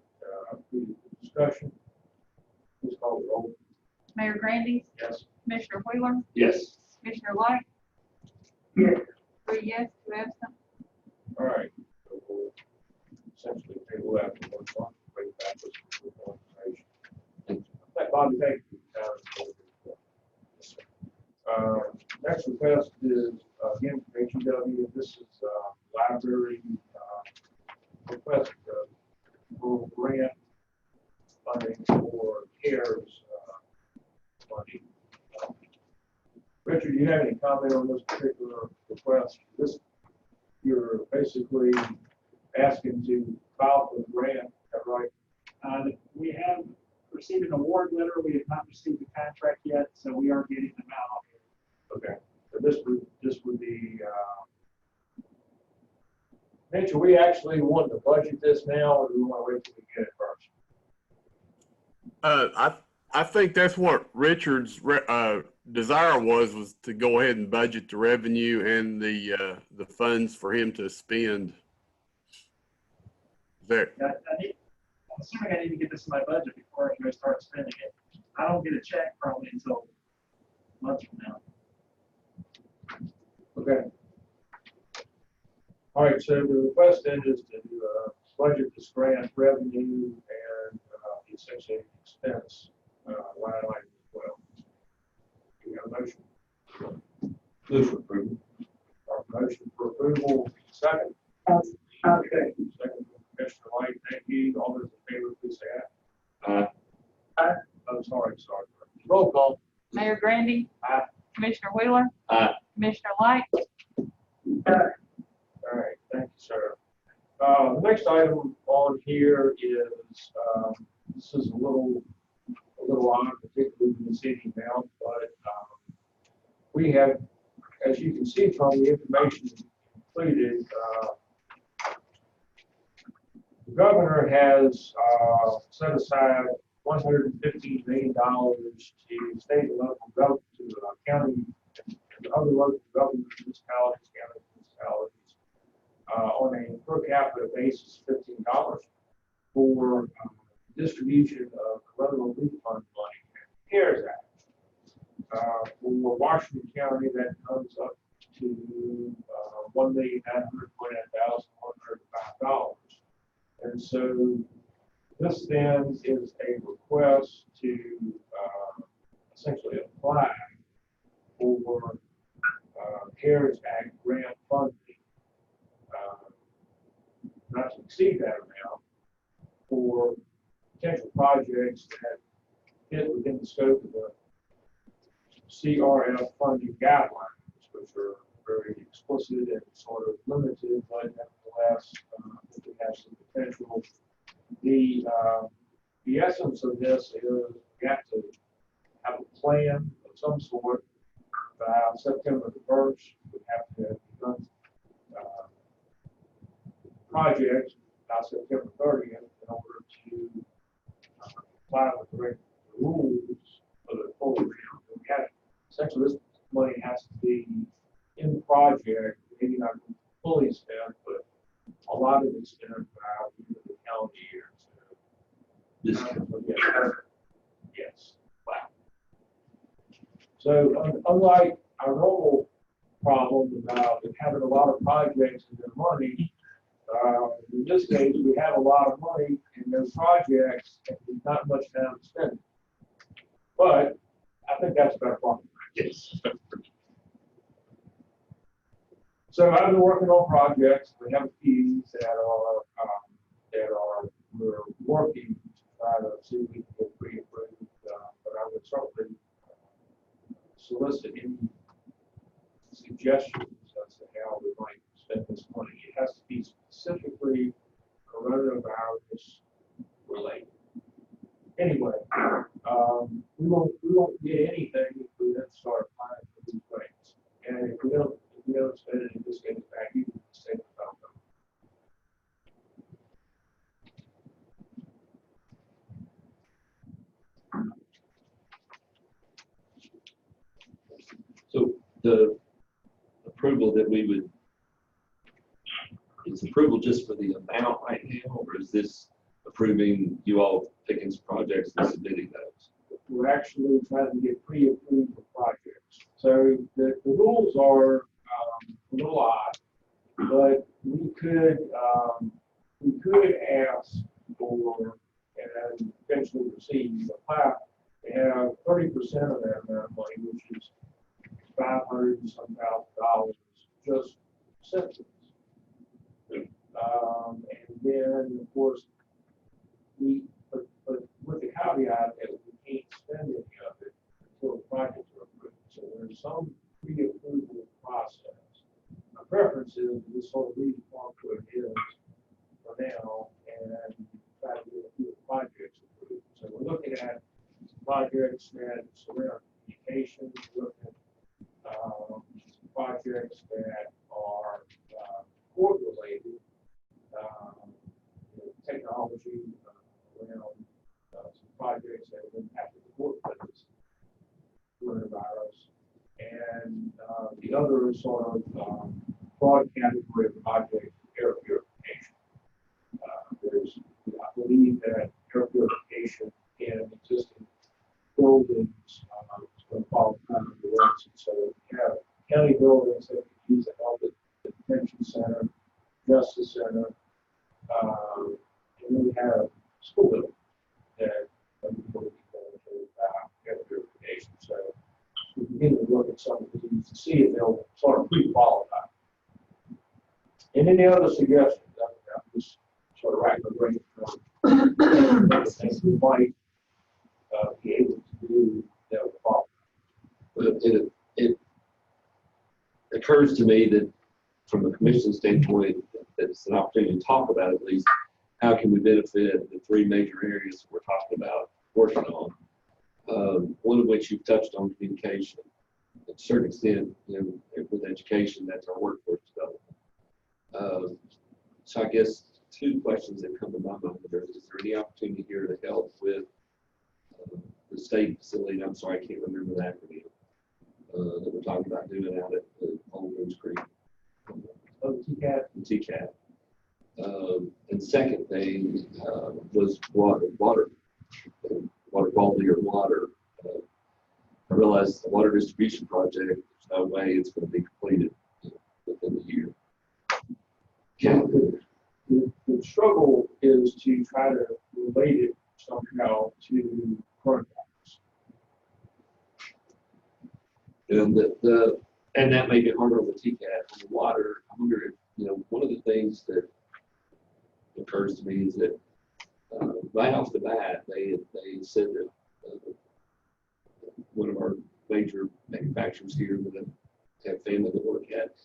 S1: discussion. Please call the roll.
S3: Mayor Grandy,
S1: Yes.
S3: Commissioner Wheeler,
S4: Yes.
S3: Commissioner Light,
S2: Yes.
S3: 3 yes, 2 absent.
S1: All right. So we'll essentially table that for 1 month, bring it back with some more information. Bobby, thank you. Next request is, again, from HEW. This is, library, request, for grant funding for CARES, money. Richard, do you have any comment on this particular request? You're basically asking to file for the grant, is that right?
S9: We have received an award letter. We have not received the contract yet, so we are getting them out.
S1: Okay, so this would be, Mitchell, we actually want to budget this now, or do we want to wait till we get it first?
S6: I think that's what Richard's desire was to go ahead and budget the revenue and the funds for him to spend. There.
S9: I'm assuming I need to get this in my budget before I can start spending it. I don't get a check probably until months from now.
S1: Okay. All right, so the request then is to budget this grant revenue and the associated expense line item as well. Do we have a motion?
S4: Move for approval.
S1: Our motion for approval, second.
S2: Okay.
S1: Second from Commissioner Light, thank you. All those in favor, please say aye.
S2: Aye.
S1: Oh, sorry. Roll call.
S3: Mayor Grandy,
S1: Aye.
S3: Commissioner Wheeler,
S4: Aye.
S3: Commissioner Light,
S1: All right, thank you, sir. The next item on here is, this is a little odd, particularly in the city now, but we have, as you can see from the information included, the governor has set aside $115 million to state and local government, to county and other local government municipalities, county municipalities, on a per capita basis, $15 for distribution of corona relief fund money, CARES Act. For Washington County, that comes up to $1,929,105. And so this then is a request to essentially apply for CARES Act grant funding, not to exceed that amount, for potential projects that fit within the scope of the CRF funding guidelines, which are very explicit and sort of limited, but nevertheless, I think it has some potential. The essence of this is we have to have a plan of some sort by September the 1st. We have to have done projects by September 30th in order to apply with the regular rules for the full round. We have, essentially, this money has to be in the project, maybe not fully spent, but a lot of it spent by the end of the calendar year. Yes. Wow. So unlike our normal problem about having a lot of projects and their money, in this case, we have a lot of money in those projects and there's not much time to spend. But I think that's a better problem. Yes. So I've been working on projects. We have a few that we're working to try to see if we can get pre-approved. But I would certainly solicit any suggestions as to anyway, we won't get anything if we then start applying for these grants. And if we don't spend it, it just gets back, you can say about them.
S4: So the approval that we would, is approval just for the amount right now, or is this approving you all picking some projects and submitting those?
S1: We're actually trying to get pre-approved for projects. So the rules are a little odd, but we could ask for and eventually receive apply to have 30% of that amount of money, which is $500 and some thousand, just citizens. And then, of course, but with the caveat that we can't spend any of it until the projects are approved. So there's some pre-approval process. My preference is this whole lead part where it is for now and try to get a few projects approved. So we're looking at projects that surround communication, we're looking at projects that are court related, technology around some projects that have impacted the workplace during the virus. And the other is sort of broad category of project air purification. I believe that air purification in existing buildings is going to fall kind of the works. And so we have county buildings that we use to help the detention center, justice center, and then we have school buildings that we will be going to air purification. So we begin to look at some of these to see if they'll sort of pre-qualify. And any other suggestions? I'm just sort of racking my brain for things we might be able to do that will qualify.
S4: Well, it occurs to me that from a commission standpoint, that it's an opportunity to talk about at least how can we benefit the three major areas we're talking about working on. One of which you've touched on, communication. To a certain extent, with education, that's our workforce development. So I guess two questions that come to my mind are, is there any opportunity here to help with the state facility? I'm sorry, I can't remember the acronym that we're talking about doing out at the Old Woods Creek.
S1: TCAT.
S4: TCAT. And the second thing was water quality or water. I realized the water distribution project, there's no way it's going to be completed within the year.
S1: Yeah, the struggle is to try to relate it somehow to coronavirus.
S4: And that may be harder on the TCAT. On the water, I wonder if, one of the things that occurs to me is that right off the bat, they said that one of our major manufacturers here that have family that work at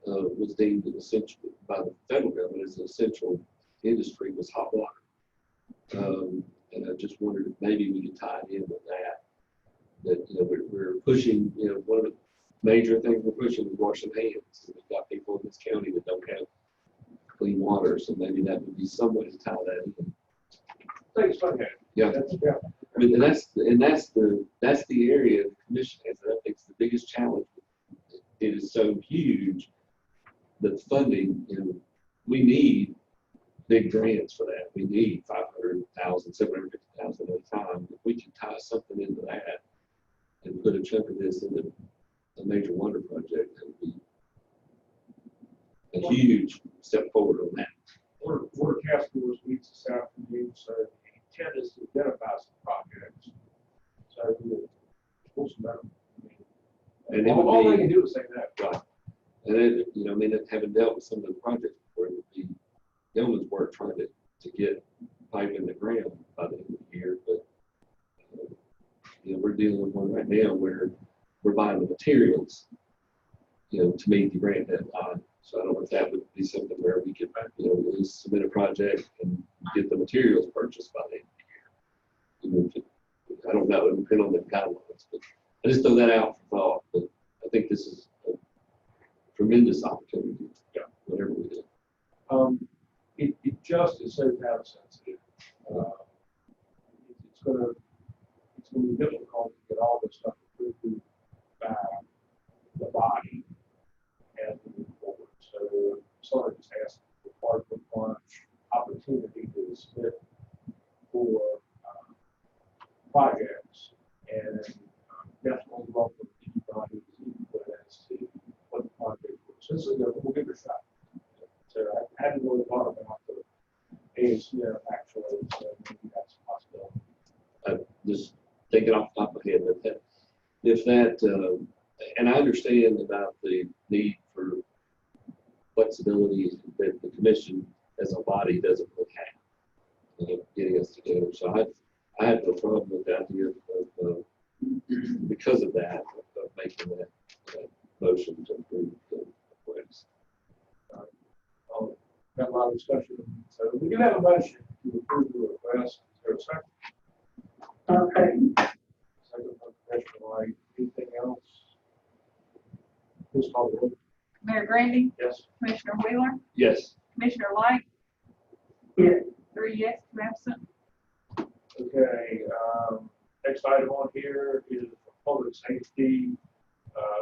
S4: was deemed an essential by the federal government as an essential industry was hot water. And I just wondered if maybe we could tie it in with that we're pushing, one of the major things we're pushing is washing hands. We've got people in this county that don't have clean water, so maybe that would be some way to tie that in.
S1: Thanks for that.
S4: Yeah. I mean, and that's the area the commission has. I think it's the biggest challenge. It is so huge that funding, we need big grants for that. We need 500,000, 750,000 at a time. If we can tie something into that and put a chunk of this into a major wonder project, that would be a huge step forward on that.
S1: Water task force meets this afternoon, so the intent is to identify some projects. So we'll pull some out.
S4: And it would
S1: all
S4: be,
S1: they can do is say that.
S4: right. And then, having dealt with some of the projects before, it would be yeoman's work trying to get pipe in the ground by the end of the year. But we're dealing with one right now where we're buying the materials, to meet the grant deadline. So I don't know if that would be something where we could, at least submit a project and get the materials purchased by the end of the year. depend on the guidelines. But I just throw that out for thought, but I think this is a tremendous opportunity.
S1: Yeah.
S4: Whatever we do.
S1: It just is so data sensitive. It's gonna be difficult to get all this stuff approved by the body as we move forward. So sort of just asking for part of lunch opportunity to submit for projects and definitely welcome anybody's input as to what the project was. This is we'll give it a shot. So I hadn't really thought about the ASCF actually, so maybe that's a possibility.
S4: Just take it off the top of my head, but that, if that, and I understand about the need for flexibility that the commission as a body doesn't really have, getting us together. So I have no problem with the idea of because of that, of making that motion to approve the request.
S1: Got a lot of discussion. So we do have a motion to approve the request. Is there a second?
S2: Okay.
S1: Second from Commissioner White. Anything else? Please call the roll.
S3: Mayor Grandy,
S1: Yes.
S3: Commissioner Wheeler,
S4: Yes.
S3: Commissioner Light,
S2: Yes.
S3: 3 yes, 2 absent.
S1: Okay, next item on here is for public safety.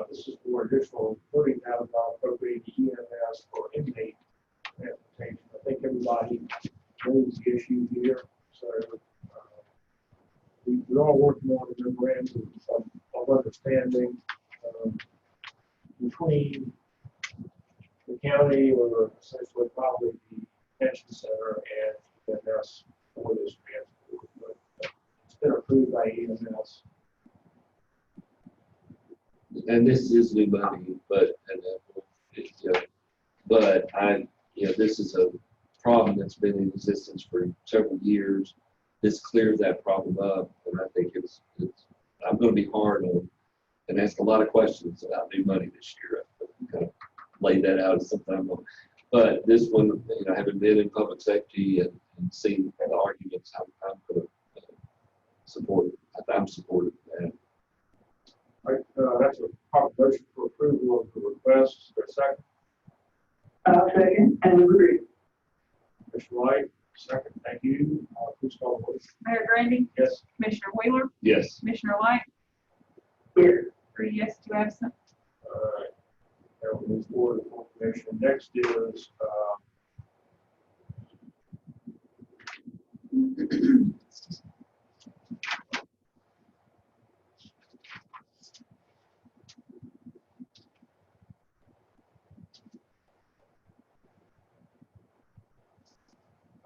S1: This is for additional $30,000 appropriated EMS for inmate transportation. I think everybody knows the issue here, so we're all working on a memorandum of understanding between the county, or essentially probably the detention center, and EMS for this transport. But it's been approved by EMS.
S4: And this is new money, but, but this is a problem that's been in existence for several years. This clears that problem up, and I think I'm going to be hard on and ask a lot of questions about new money this year. I kind of laid that out sometime ago. But this one, having been in public safety and seen the arguments, I'm going to support it. I'm supportive of that.
S1: All right, that's a proper motion for approval of the request. Is there a second?
S2: I'll second and agree.
S1: Commissioner White, second. Thank you. Please call the roll.
S3: Mayor Grandy,
S1: Yes.
S3: Commissioner Wheeler,
S4: Yes.
S3: Commissioner Light,
S2: Yes.
S3: 3 yes, 2 absent.
S1: All right. Now we'll move forward to information. Next is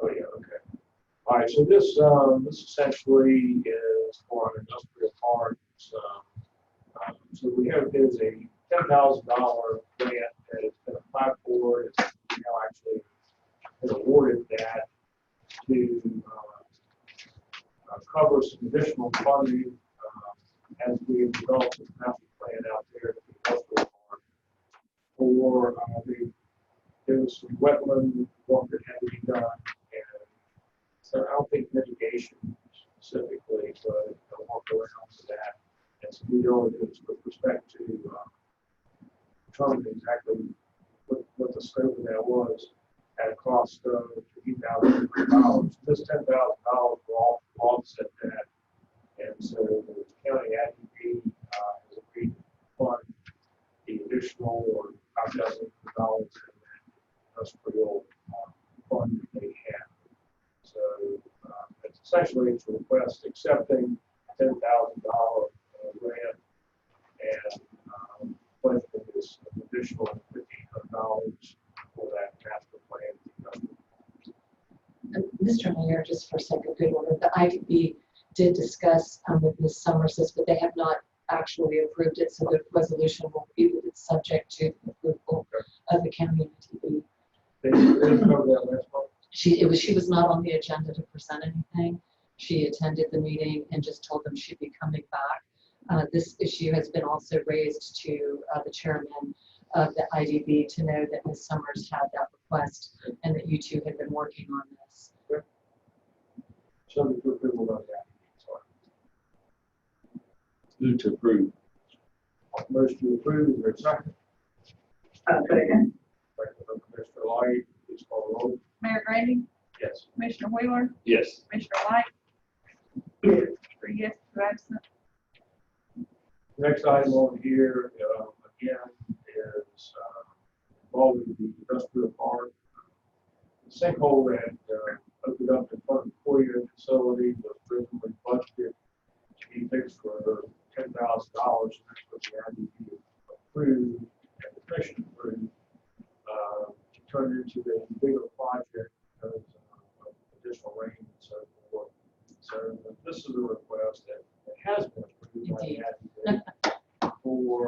S1: oh yeah, okay. All right, so this essentially is for an industrial park. So we have, there's a $10,000 grant that has been applied for. It's now actually has awarded that to cover some additional funding as we have developed a master plan out there at the industrial park. For there was some wetland work that had to be done, and so I don't think mitigation specifically, but I'll work around to that. And some due diligence with respect to determining exactly what the scope of that was at a cost of $15,000. This $10,000 will offset that. And so the county IDP has agreed to fund the additional or $5,000 in that industrial fund that they have. So it's essentially it's a request accepting $10,000 grant and budgeting this additional $1,500 for that master plan.
S5: Mr. Mayor, just for sake of good order, the IDB did discuss with Ms. Summers, but they have not actually approved it, so the resolution will be that it's subject to the approval of the county IDB.
S1: They didn't cover that last month.
S5: She was not on the agenda to present anything. She attended the meeting and just told them she'd be coming back. This issue has been also raised to the chairman of the IDB to know that Ms. Summers had that request and that you two had been working on this.
S1: Subject to approval of that.
S4: Move to approve.
S1: Motion to approve, is there a second?
S2: Second.
S1: Second by Commissioner Light, please call the roll.
S3: Mayor Grady,
S1: Yes.
S3: Commissioner Wheeler,
S4: Yes.
S3: Commissioner Light,
S2: Yes.
S3: 3 yes, 2 absent.
S1: Next item on here, again, is involving the industrial park. The sinkhole that opened up in front of the Korea facility was originally budgeted to be fixed for $10,000. That's what the IDP approved and the commission approved. To turn into a bigger project because of additional rain and so forth. So this is a request that has been approved by the IDP for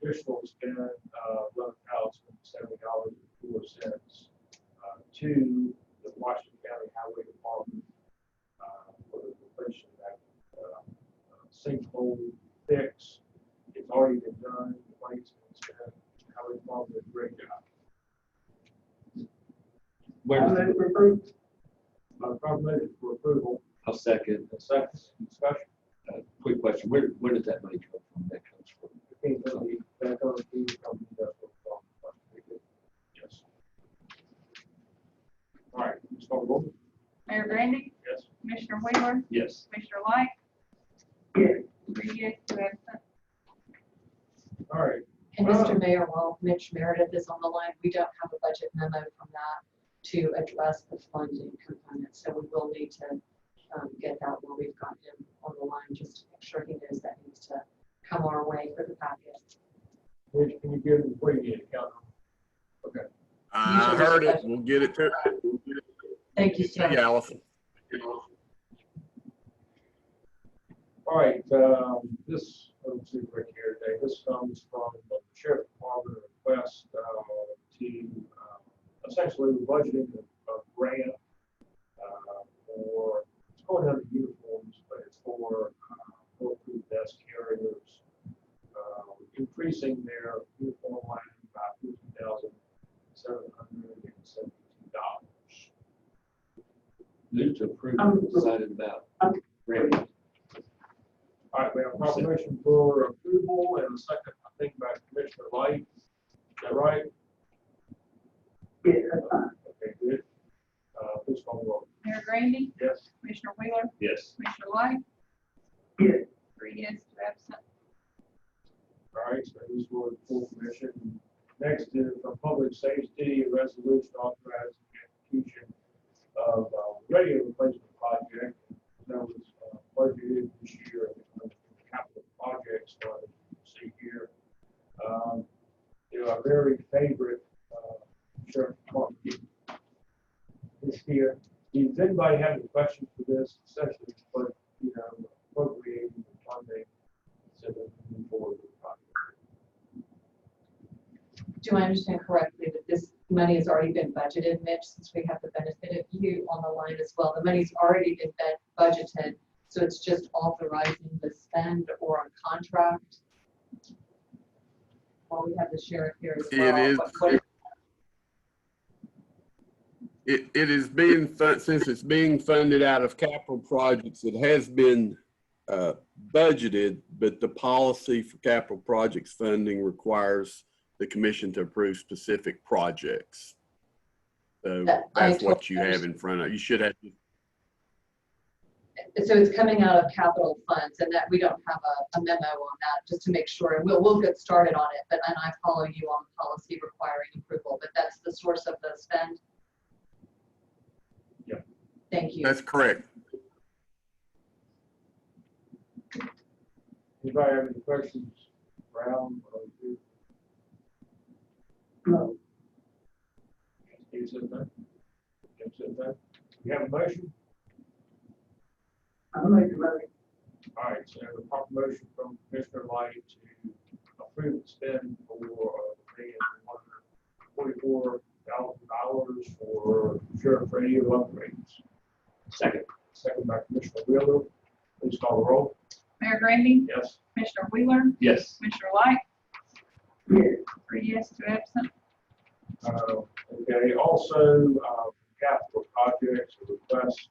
S1: additional spend $11,070.04 to the Washington County Highway Department for the completion of that sinkhole fix. It's already been done. The money's been spent. The Highway Department did a great job.
S4: Where
S2: I
S4: does
S2: move to approve.
S1: Recommended for approval.
S4: I'll second.
S1: A second discussion.
S4: Quick question, where does that money come from? That comes from?
S1: Yes. All right, let's call the roll.
S3: Mayor Grady,
S1: Yes.
S3: Commissioner Wheeler,
S4: Yes.
S3: Commissioner Light,
S2: Yes.
S3: 3 yes, 2 absent.
S1: All right.
S5: And Mr. Mayor, while Mitch Meredith is on the line, we don't have a budget memo from that to address the funding component. So we will need to get that while we've got him on the line, just to make sure he knows that needs to come our way for the packet.
S1: Rich, can you give them what do you need to count on? Okay.
S6: I heard it. We'll get it to
S5: Thank you, sir.
S6: you, Allison.
S1: All right, this, let's see right here today. This comes from the Sheriff Department request to essentially the budgeting of grant for, it's going under uniforms, but it's for bulletproof vest carriers, increasing their uniform line by $15,772.
S4: Move to approve, decided about. Great.
S1: All right, we have a proclamation for approval and a second, I think, by Commissioner Light. Is that right?
S2: Yes, that's fine.
S1: Okay, good. Please call the roll.
S3: Mayor Grady,
S1: Yes.
S3: Commissioner Wheeler,
S4: Yes.
S3: Commissioner Light,
S2: Yes.
S3: 3 yes, 2 absent.
S1: All right, so these were the full commission. Next is from Public Safety, a resolution authorizing the execution of radio replacement project. That was budgeted this year in the capital projects fund, you see here. Our very favorite sheriff department this year. Does anybody have any questions for this session? But appropriating the funding so that we move forward with the project.
S5: Do I understand correctly that this money has already been budgeted, Mitch, since we have the benefit of you on the line as well? The money's already been budgeted, so it's just authorizing the spend or a contract? While we have the sheriff here as well.
S6: It is. It is being since it's being funded out of capital projects, it has been budgeted, but the policy for capital projects funding requires the commission to approve specific projects. So that's what you have in front of you. Should have.
S5: So it's coming out of capital funds, and that we don't have a memo on that, just to make sure, and we'll get started on it, but and I follow you on policy requiring approval, but that's the source of the spend?
S1: Yeah.
S5: Thank you.
S6: That's correct.
S1: Anybody have any questions? Brown?
S2: No.
S1: Steve said that. Jim said that. You have a motion?
S2: I'll make the motion.
S1: All right, so I have a proclamation from Commissioner Light to approve the spend for $1,144,000 for sheriff radio upgrades.
S4: Second.
S1: Second by Commissioner Wheeler. Please call the roll.
S3: Mayor Grady,
S1: Yes.
S3: Commissioner Wheeler,
S4: Yes.
S3: Commissioner Light,
S2: Yes.
S3: 3 yes, 2 absent.
S1: Okay, also, capital projects, a request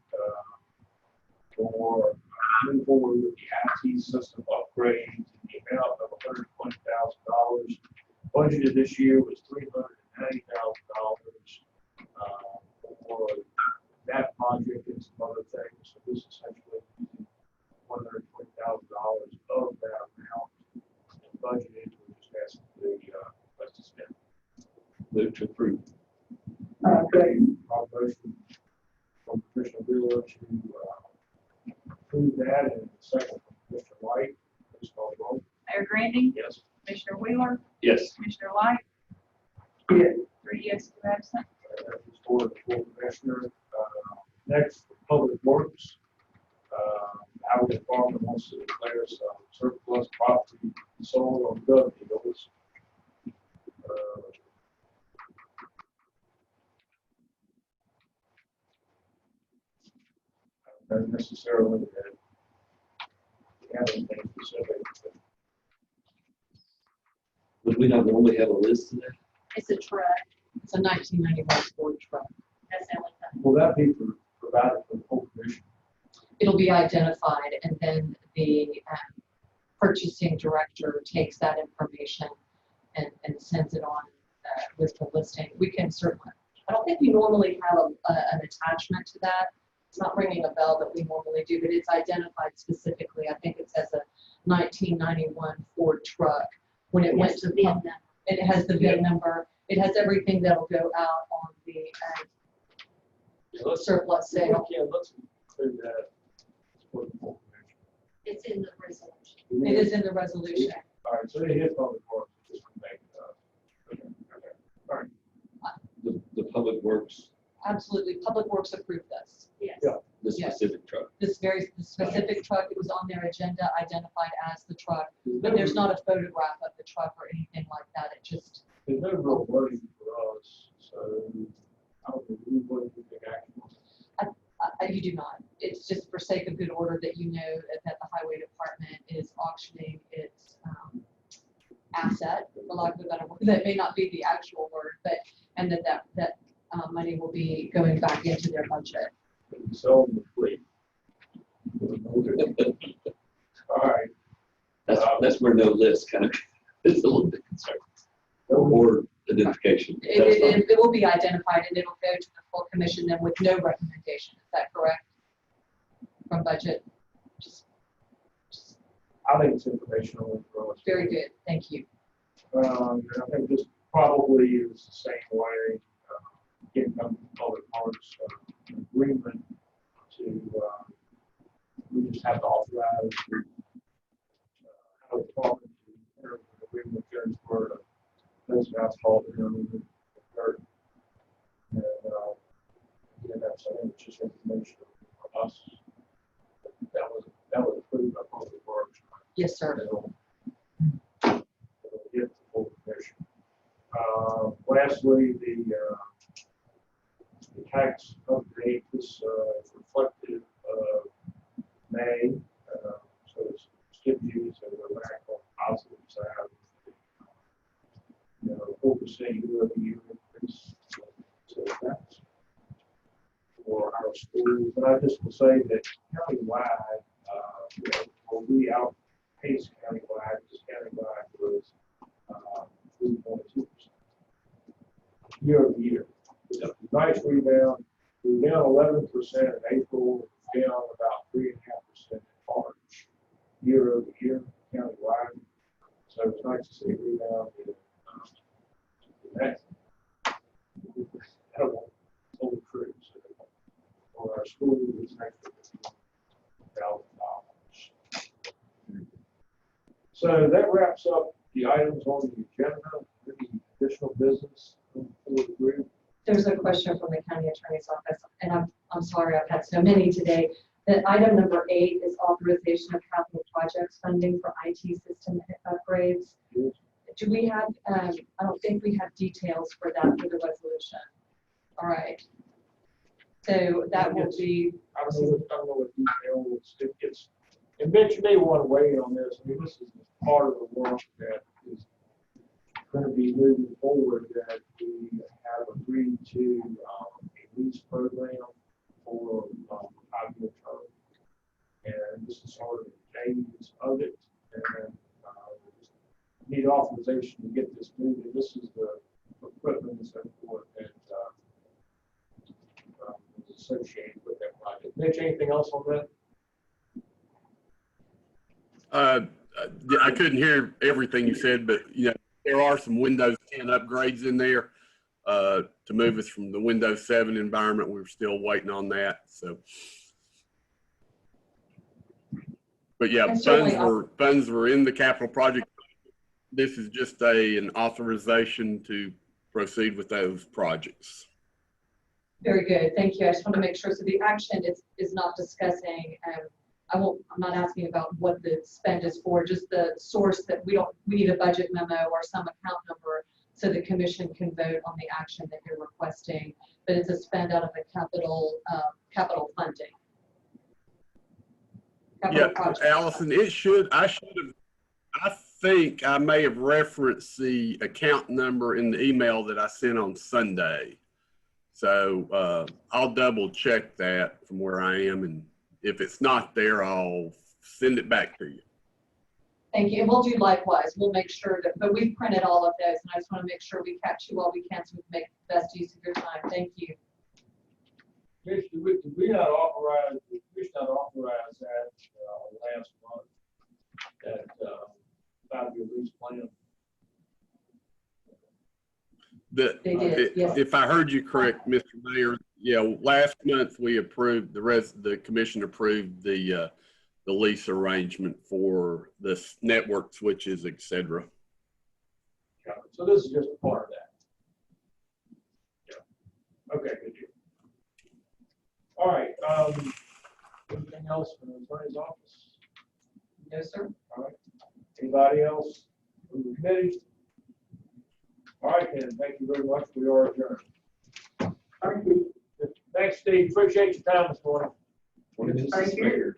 S1: for move forward with the IT system upgrade in the amount of $120,000. Budgeted this year was $390,000 for that project and some other things. So this is essentially using $120,000 of that amount and budgeted. We're just asking the us to spend.
S4: Move to approve.
S2: Okay,
S1: Motion from Commissioner Wheeler to approve that, and second from Commissioner White. Please call the roll.
S3: Mayor Grandy,
S1: Yes.
S3: Commissioner Wheeler,
S4: Yes.
S3: Commissioner Light,
S2: yeah,
S3: 3 yes, 2 absent.
S1: That is for the full commissioner. Next, Public Works. Our department wants to declare some surplus property sold on gov deals. Not necessarily that we have anything specific.
S4: Would we not normally have a list of that?
S7: It's a truck,
S5: It's a 1991 Ford truck.
S7: that's the only thing.
S1: Will that be provided for the full commission?
S5: It'll be identified, and then the purchasing director takes that information and sends it on with the listing. We can certainly, I don't think we normally have an attachment to that. It's not ringing a bell that we normally do, but it's identified specifically. I think it says a 1991 Ford truck. When it went to the
S7: VIN number.
S5: and it has the VIN number. It has everything that'll go out on the surplus sale.
S1: Yeah, let's include that for the full commission.
S7: It's in the resolution.
S5: It is in the resolution.
S1: All right, so it is Public Works, just to make okay, all right.
S4: The Public Works,
S5: Absolutely. Public Works approved this.
S7: Yes.
S1: Yeah.
S4: the
S5: Yes.
S4: specific truck.
S5: This very specific truck, it was on their agenda, identified as the truck. But there's not a photograph of the truck or anything like that. It just,
S1: There's no real wording for us, so I don't think we would take action.
S5: you do not. It's just for sake of good order that you know that the highway department is auctioning its asset, for lack of a better word. That may not be the actual word, but, and that money will be going back into their budget.
S1: So the fleet. All right.
S4: That's where no list kind of is a little bit concerned. Or identification.
S5: It will be identified and it'll go to the full commission then with no recommendation. Is that correct? From budget? Just
S1: I think it's informational for us.
S5: very good. Thank you.
S1: And I think this probably is the same way, getting from Public Works, agreement to, we just have to authorize the, how it's talking to enter an agreement with Jonesboro, those asphalt, dirt. And, yeah, that's, I think it's just information for us. That was approved by Public Works.
S5: Yes, sir.
S1: It'll get the full commission. Lastly, the tax update is reflective of May, so it's good news and we're back on the positive side. 4% year-over-year increase. So that's for our schools. But I just will say that countywide, will we outpace countywide, because countywide was 3.2% year-over-year. Nice rebound. We were down 11% in April, down about 3.5% in March, year-over-year, countywide. So it's nice to see a rebound in that. That will hold true. So for our school, it's actually $1,000. So that wraps up the items on the agenda. Any additional business for the group?
S5: There's a question from the county attorney's office, and I'm sorry, I've had so many today. That item number 8 is authorization of capital projects funding for IT system upgrades. Do we have, I don't think we have details for that for the resolution. All right. So that will be,
S1: I don't know what details it gets. And Mitch, you may want to weigh in on this. I mean, this is part of the work that is going to be moving forward, that we have agreed to a lease program for 5-year term. And this is sort of a phase of it. And just need authorization to get this moving. This is the equipment and so forth that is associated with that project. Mitch, anything else on that?
S6: I couldn't hear everything you said, but there are some Windows 10 upgrades in there to move us from the Windows 7 environment. We're still waiting on that. So, but yeah,
S5: And
S6: funds were in the capital project. This is just an authorization to proceed with those projects.
S5: Very good, thank you. I just want to make sure, so the action is not discussing, I'm not asking about what the spend is for, just the source that we need a budget memo or some account number so the commission can vote on the action that you're requesting, but it's a spend out of the capital funding.
S6: Yeah, Allison, I think I may have referenced the account number in the email that I sent on Sunday. So I'll double check that from where I am, and if it's not there, I'll send it back to you.
S5: Thank you, and we'll do likewise. We'll make sure that, but we've printed all of those, and I just want to make sure we catch you while we can so we can make the best use of your time. Thank you.
S1: Mitch, did we not authorize that last month, that 5-year lease plan?
S5: They did, yes.
S6: If I heard you correct, Mr. Mayor, yeah, last month we approved, the commission approved the lease arrangement for the network switches, et cetera.
S1: Yeah, so this is just a part of that. Yeah. Okay, good deal. All right, anything else from the attorney's office?
S5: No, sir.
S1: All right. Anybody else from the committee? All right, then. Thank you very much. We are adjourned.
S2: Thank you.
S1: Thanks, Steve. Appreciate your time this morning.
S2: Thank you.